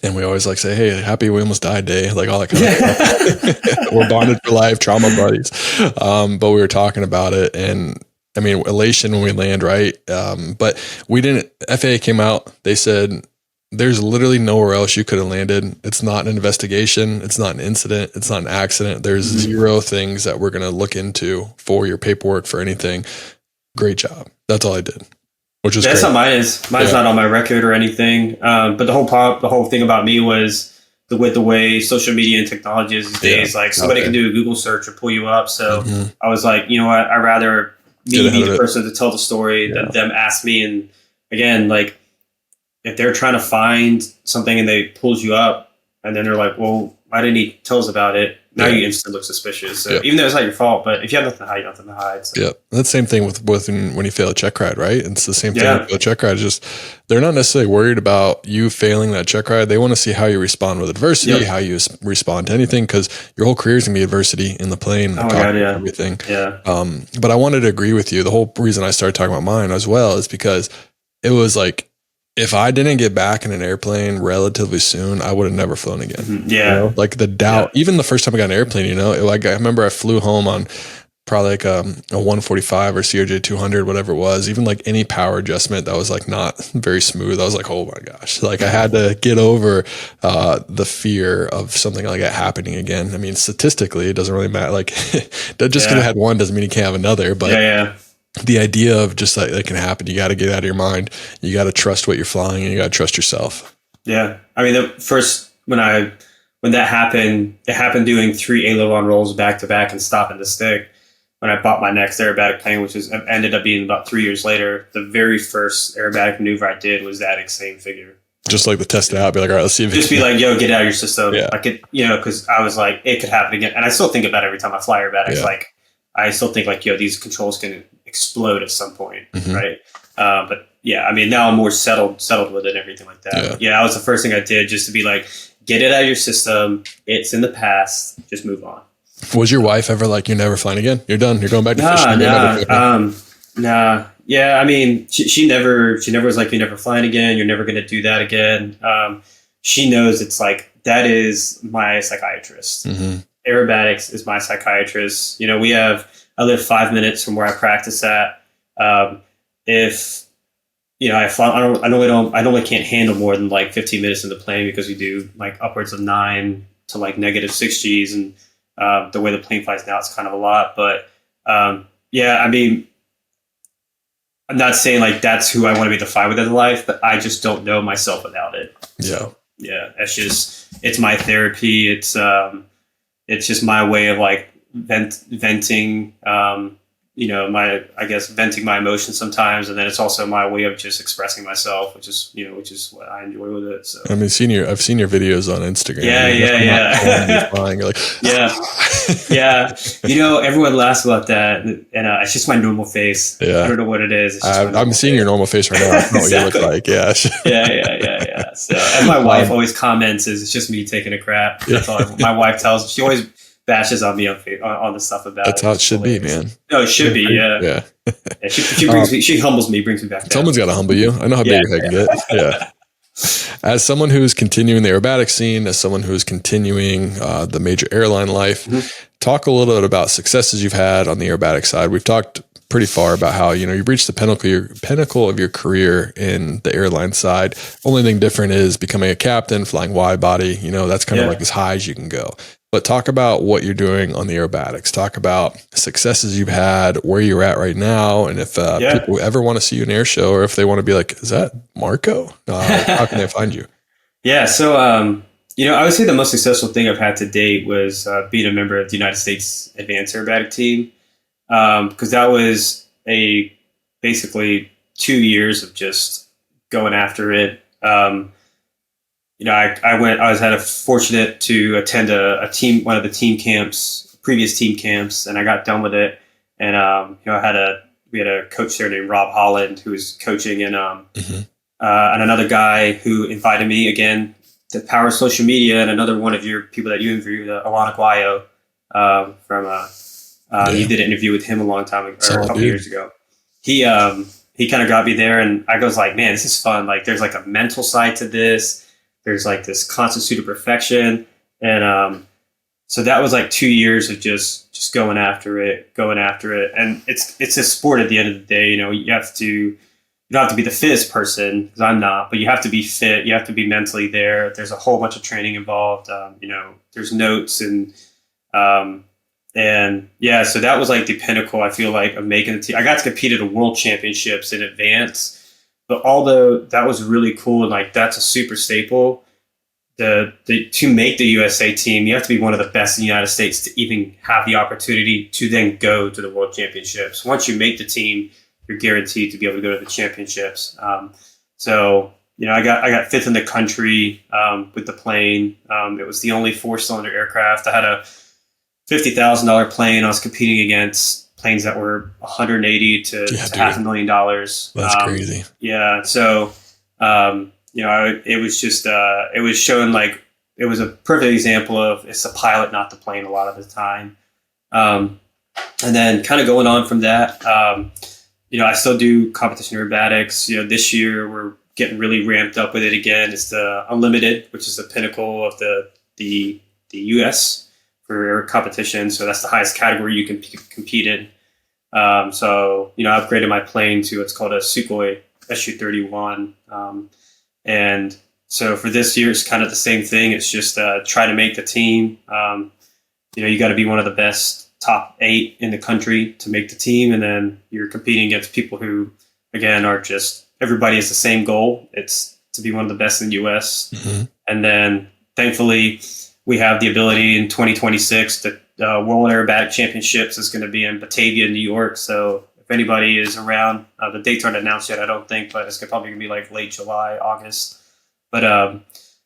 And we always like say, hey, happy we almost died day, like all that kind of stuff. We're bonded for life, trauma buddies. But we were talking about it, and I mean, elation when we land, right? But we didn't, FAA came out, they said, there's literally nowhere else you could have landed. It's not an investigation. It's not an incident. It's not an accident. There's zero things that we're going to look into for your paperwork for anything. Great job. That's all I did. Which is that's great. how mine is. Mine's not on my record or anything. But the whole thing about me was with the way social media and technology is these days. Like somebody can do a Google search or pull you up. So I was like, you know what? I'd rather me be the person to tell the story than them ask me. And again, like if they're trying to find something and they pulls you up, and then they're like, well, why didn't he tell us about it? Now you instantly look suspicious. So even though it's not your fault, but if you have nothing to hide, you have nothing to hide. So. Yeah. That's the same thing with when you fail a check ride, right? It's the same thing with a check ride. It's just, they're not necessarily worried about you failing that check ride. They want to see how you respond with adversity, how you respond to anything, because your whole career is going to be adversity in the plane, everything. Yeah. But I wanted to agree with you. The whole reason I started talking about mine as well is because it was like, if I didn't get back in an airplane relatively soon, I would have never flown again. Yeah. You know? Like the doubt, even the first time I got an airplane, you know, like I remember I flew home on probably like a 145 or CRJ 200, whatever it was, even like any power adjustment that was like not very smooth. I was like, oh my gosh, like I had to get over the fear of something like that happening again. I mean, statistically, it doesn't really matter. Like just because I had one doesn't mean you can't have another, but the idea of just like it can happen, you got to get out of your mind. You got to trust what you're flying, and you got to trust yourself. Yeah. I mean, the first, when that happened, it happened doing 3 aileron rolls back to back and stopping the stick. When I bought my next aerobatic plane, which ended up being about 3 years later, the very first aerobatic maneuver I did was that same figure. Just like the test it out, be like, all right, let's see if just be like, yo, get out of your system. Yeah. Like it, you know, because I was like, it could happen again. And I still think about it every time I fly aerobatics. Like, I still think like, yo, these controls can explode at some point, right? But yeah, I mean, now I'm more settled with it and everything like that. Yeah, that was the first thing I did, just to be like, get it out of your system. It's in the past. Just move on. Was your wife ever like, you're never flying again? You're done. You're going back to fishing. Nah. Yeah, I mean, she never was like, you're never flying again. You're never going to do that again. She knows it's like, that is my psychiatrist. Mm-hmm. Aerobatics is my psychiatrist. You know, I live 5 minutes from where I practice at. If, you know, I normally can't handle more than like 15 minutes in the plane because we do like upwards of 9 to like -6 Gs. And the way the plane flies now, it's kind of a lot. But yeah, I mean, I'm not saying like that's who I want to be defined with in life, but I just don't know myself without it. Yeah. So, yeah, it's my therapy. It's just my way of like venting, you know, venting my emotions sometimes. And then it's also my way of just expressing myself, which is what I enjoy with it. So, I mean, I've seen your videos on Instagram. Yeah. Flying. You're like, yeah. You know, everyone laughs about that. And it's just my normal face. Yeah. I don't know what it is. I'm seeing your normal face right now. I don't know what you look like. Yeah. Yeah. So, and my wife always comments, it's just me taking a crap. That's all my wife tells me. She always bashes on me on the stuff about That's how it should be, man. No, it should be, yeah. Yeah. She brings me, she humbles me, brings me back down. Someone's got to humble you. I know how big your head can get. Yeah. As someone who's continuing the aerobatic scene, as someone who's continuing the major airline life, talk a little bit about successes you've had on the aerobatic side. We've talked pretty far about how, you know, you've reached the pinnacle of your career in the airline side. Only thing different is becoming a captain, flying wide body. You know, that's kind of like as high as you can go. But talk about what you're doing on the aerobatics. Talk about successes you've had, where you're at right now, and if people ever want to see you in an air show, or if they want to be like, is that Marco? How can they find you? Yeah, so you know, I would say the most successful thing I've had to date was being a member of the United States Advanced Aerobatic Team, because that was basically 2 years of just going after it. You know, I was fortunate to attend one of the previous team camps, and I got done with it. And you know, we had a coach there named Rob Holland who was coaching, and another guy who invited me again to Power Social Media, and another one of your people that you interviewed, Alana Guayo, you did an interview with him a long time ago, or a couple years ago. He kind of got me there, and I was like, man, this is fun. Like, there's like a mental side to this. There's like this constant pursuit of perfection. And so that was like 2 years of just going after it. And it's a sport at the end of the day. You know, you don't have to be the fittest person, because I'm not, but you have to be fit. You have to be mentally there. There's a whole bunch of training involved. You know, there's notes and yeah, so that was like the pinnacle, I feel like, of making the team. I got to compete at the world championships in advance. But although that was really cool, and like that's a super staple, to make the USA team, you have to be one of the best in the United States to even have the opportunity to then go to the World Championships. Once you make the team, you're guaranteed to be able to go to the championships. So you know, I got fifth in the country with the plane. It was the only 4-cylinder aircraft. I had a $50,000 plane. I was competing against planes that were $180,000 to $500,000. That's crazy. Yeah. So, you know, it was just, it was showing like, it was a perfect example of it's the pilot, not the plane a lot of the time. And then kind of going on from that, you know, I still do competition aerobatics. You know, this year we're getting really ramped up with it again. It's the Unlimited, which is the pinnacle of the US for competition. So that's the highest category you can compete in. So, you know, I upgraded my plane to what's called a Sukhoi Su-31. And so for this year, it's kind of the same thing. It's just try to make the team. You know, you got to be one of the best top 8 in the country to make the team. And then you're competing against people who, again, are just, everybody has the same goal. It's to be one of the best in the US. Mm-hmm. And then thankfully, we have the ability in 2026 that World Aerobatic Championships is going to be in Batavia, New York. So if anybody is around, the dates aren't announced yet, I don't think, but it's probably going to be like late July, August. But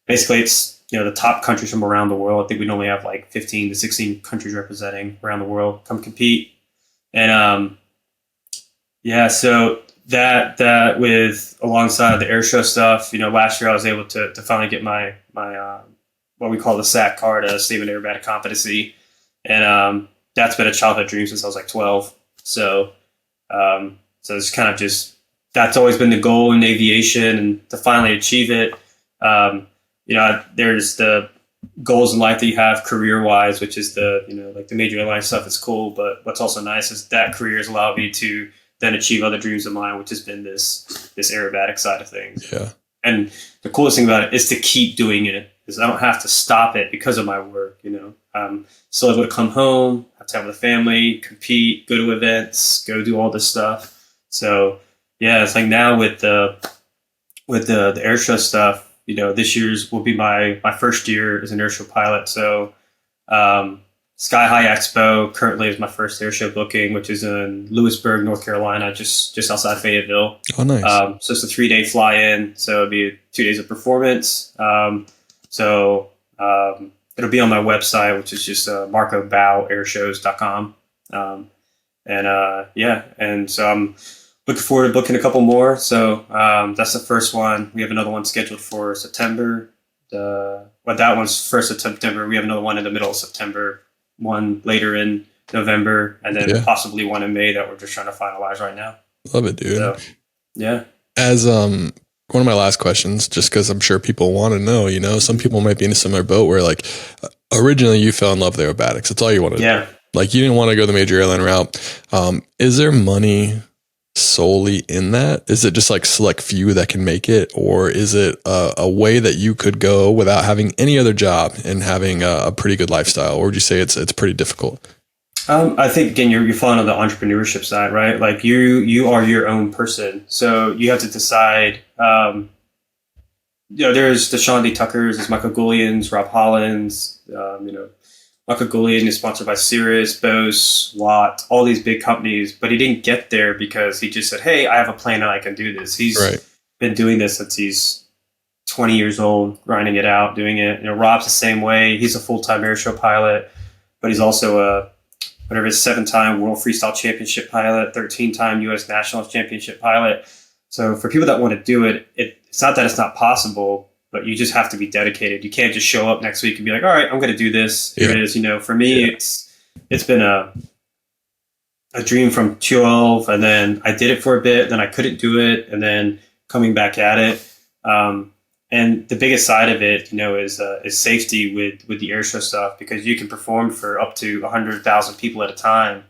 basically, it's, you know, the top countries from around the world. I think we normally have like 15 to 16 countries representing around the world come compete. And yeah, so that with alongside the air show stuff, you know, last year I was able to finally get my what we call the SAC card, a Statement of Aerobatic Competency, and that's been a childhood dream since I was like 12. So so it's kind of just that's always been the goal in aviation, and to finally achieve it. There's the goals in life that you have career wise, which is like the major airline stuff is cool. But what's also nice is that career has allowed me to then achieve other dreams of mine, which has been this aerobatic side of things. Yeah. And the coolest thing about it is to keep doing it, because I don't have to stop it because of my work. Still able to come home, have time with the family, compete, go to events, go do all this stuff. So yeah, it's like now with the airshow stuff, this year's will be my first year as an airshow pilot. So Sky High Expo currently is my first airshow booking, which is in Lewisburg, North Carolina, just outside Fayetteville. Oh, nice. So it's a 3-day fly-in. So it'll be 2 days of performance. It'll be on my website, which is just marcobouairshows.com. And so I'm looking forward to booking a couple more. So that's the first one. We have another one scheduled for September. That one's first of September. We have another one in the middle of September, one later in November, and then possibly one in May that we're just trying to finalize right now. Love it, dude. So, yeah. As one of my last questions, just because I'm sure people want to know, some people might be in a similar boat where like originally you fell in love with aerobatics. That's all you wanted to do. Like you didn't want to go the major airline route. Is there money solely in that? Is it just like select few that can make it, or is it a way that you could go without having any other job and having a pretty good lifestyle? Or would you say it's pretty difficult? I think again you're falling on the entrepreneurship side, right? Like you are your own person, so you have to decide. There's the Sean D. Tuckers, there's Michael Goulian's, Rob Holland's. Michael Goulian is sponsored by Cirrus, Bose, Watt, all these big companies, but he didn't get there because he just said, "Hey, I have a plan and I can do this." He's been doing this since he's 20 years old, grinding it out, doing it. Rob's the same way. He's a full-time airshow pilot, but he's also a 7-time World Freestyle Championship pilot, 13-time U.S. Nationals Championship pilot. So for people that want to do it, it's not that it's not possible, but you just have to be dedicated. You can't just show up next week and be like, "All right, I'm going to do this." Here it is. For me, it's been a dream from 12, and then I did it for a bit, then I couldn't do it, and then coming back at it. And the biggest side of it, is safety with the airshow stuff, because you can perform for up to 100,000 people at a time,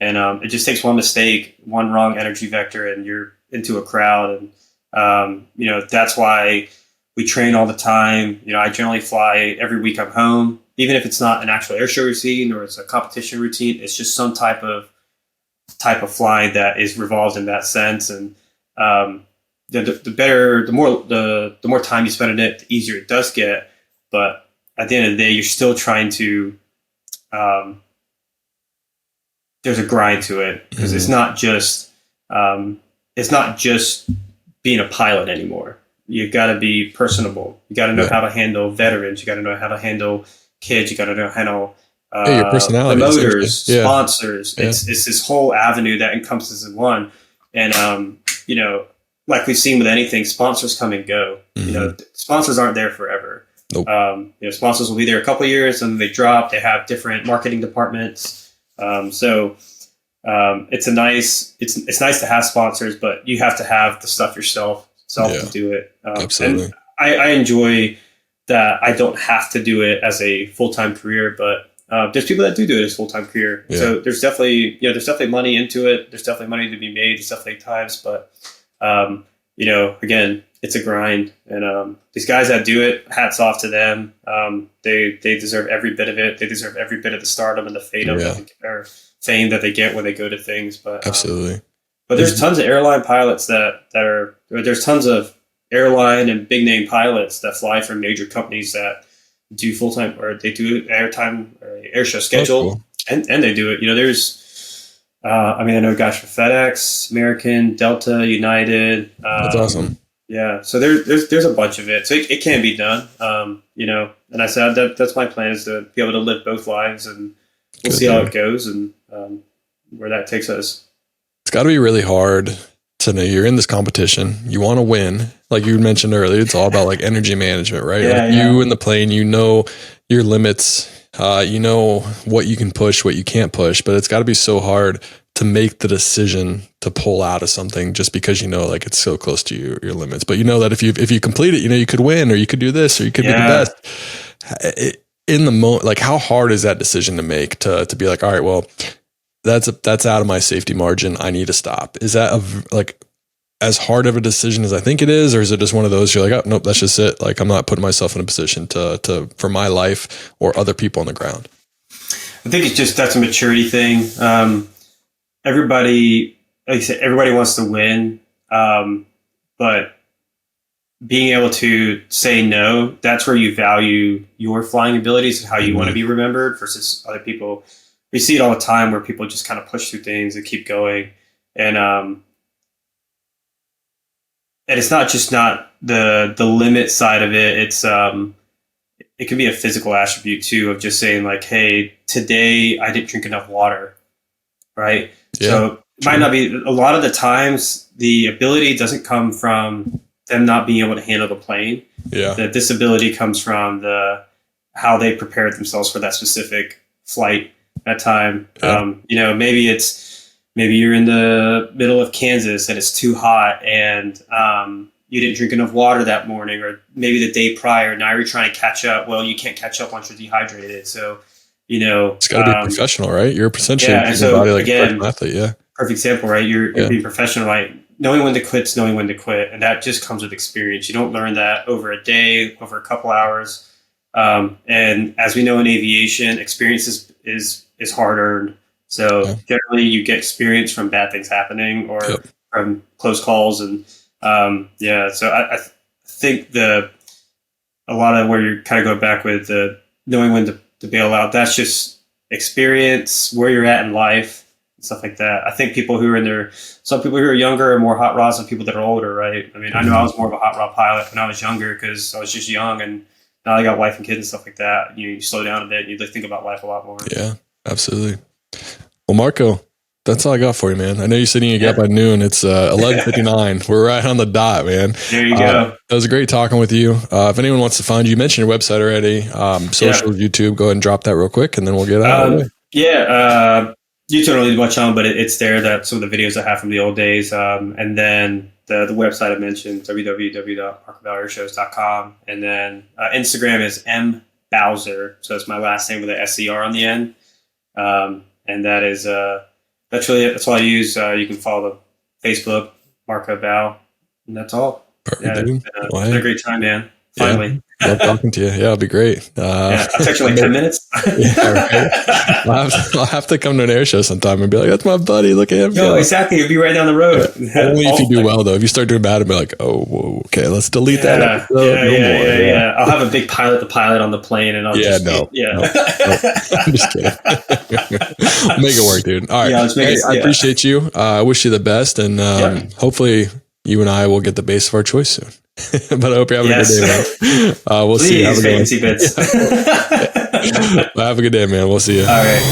and it just takes one mistake, one wrong energy vector, and you're into a crowd. And that's why we train all the time. I generally fly every week I'm home, even if it's not an actual airshow routine or it's a competition routine. It's just some type of flying that is revolved in that sense. And the more time you spend in it, the easier it does get. But at the end of the day, you're still trying to. There's a grind to it, because it's not just being a pilot anymore. You've got to be personable. You got to know how to handle veterans. You got to know how to handle kids. You got to know how to handle your personality, promoters, sponsors. Yeah. It's this whole avenue that encompasses in one. And like we've seen with anything, sponsors come and go. Sponsors aren't there forever. Nope. Sponsors will be there a couple of years and they drop. They have different marketing departments. It's nice to have sponsors, but you have to have the stuff yourself to do it. Absolutely. And I enjoy that I don't have to do it as a full-time career, but there's people that do it as full-time career. Yeah. So there's definitely money into it. There's definitely money to be made. There's definitely times, but again, it's a grind. And these guys that do it, hats off to them. They deserve every bit of it. They deserve every bit of the stardom and the fame that they get when they go to things. But absolutely. But there's tons of airline pilots there's tons of airline and big name pilots that fly for major companies that do full-time, or they do airtime or airshow schedule. Cool. and they do it. There's I know guys for FedEx, American, Delta, United. That's awesome. Yeah. So there's a bunch of it. So it can be done. And I said that's my plan, is to be able to live both lives, and we'll see how it goes and where that takes us. It's got to be really hard So now you're in this competition, you want to win. Like you mentioned earlier, it's all about like energy management, right? Yeah, Like you in the plane, you know your limits, you know what you can push, what you can't push, but it's got to be so hard to make the decision to pull out of something just because you know like it's so close to your limits. But you know that if you complete it, you know you could win or you could do this or you could be the best. In the moment, like how hard is that decision to make to be like, all right, well, that's out of my safety margin. I need to stop. Is that like as hard of a decision as I think it is, or is it just one of those you're like, oh nope, that's just it. Like I'm not putting myself in a position to for my life or other people on the ground. I think it's just that's a maturity thing. Everybody, like I said, everybody wants to win, but being able to say no, that's where you value your flying abilities and how you want to be remembered versus other people. We see it all the time where people just kind of push through things and keep going. And it's not just not the limit side of it. It's it can be a physical attribute too of just saying like, hey, today I didn't drink enough water, right? Yeah, so it might not be a lot of the times the ability doesn't come from them not being able to handle the plane. Yeah. The disability comes from how they prepared themselves for that specific flight that time. Yeah. Maybe you're in the middle of Kansas and it's too hot and you didn't drink enough water that morning, or maybe the day prior. Now you're trying to catch up. Well, you can't catch up once you're dehydrated. So, it's got to be professional, right? You're essentially body like again, a professional athlete. Yeah. Perfect example, right? You're being professional, right? Knowing when to quit's knowing when to quit. And that just comes with experience. You don't learn that over a day, over a couple hours. And as we know in aviation, experience is hard earned. So generally you get experience from bad things happening or from close calls. And so I think a lot of where you're kind of going back with knowing when to bail out, that's just experience, where you're at in life, and stuff like that. I think some people who are younger are more hot rods than people that are older, right? I mean, I know I was more of a hot rod pilot when I was younger because I was just young, and now I got wife and kids and stuff like that. You slow down a bit and you think about life a lot more. Yeah, absolutely. Well, Marco, that's all I got for you, man. I know you said you get by noon. It's 11:59. We're right on the dot, man. There you go. It was great talking with you. If anyone wants to find you, you mentioned your website already. Social, YouTube, go ahead and drop that real quick, and then we'll get out of the way. YouTube don't really much on, but it's there. That some of the videos I have from the old days. And then the website I mentioned, www.marcobouwairshows.com. And then Instagram is mbowser. So it's my last name with an SER on the end. And that is that's really it. That's all I use. You can follow the Facebook, Marco Bouw, and that's all. Perfect, dude. It's been a great time, man. Finally. Love talking to you. Yeah, it'll be great. I'll text you like 10 minutes. Right. I'll have to come to an air show sometime and be like, that's my buddy. Look at him. Yo, exactly. You'll be right down the road. Only if you do well, though. If you start doing bad, I'll be like, oh, whoa, okay, let's delete that episode. Yeah. I'll have a big pilot on the plane, and I'll no. I'm just kidding. Make it work, dude. All right. I appreciate you. I wish you the best, and hopefully you and I will get the base of our choice soon. But I hope you're having a good day, man. We'll see you. Have a good day. Bits. Have a good day, man. We'll see you. All right.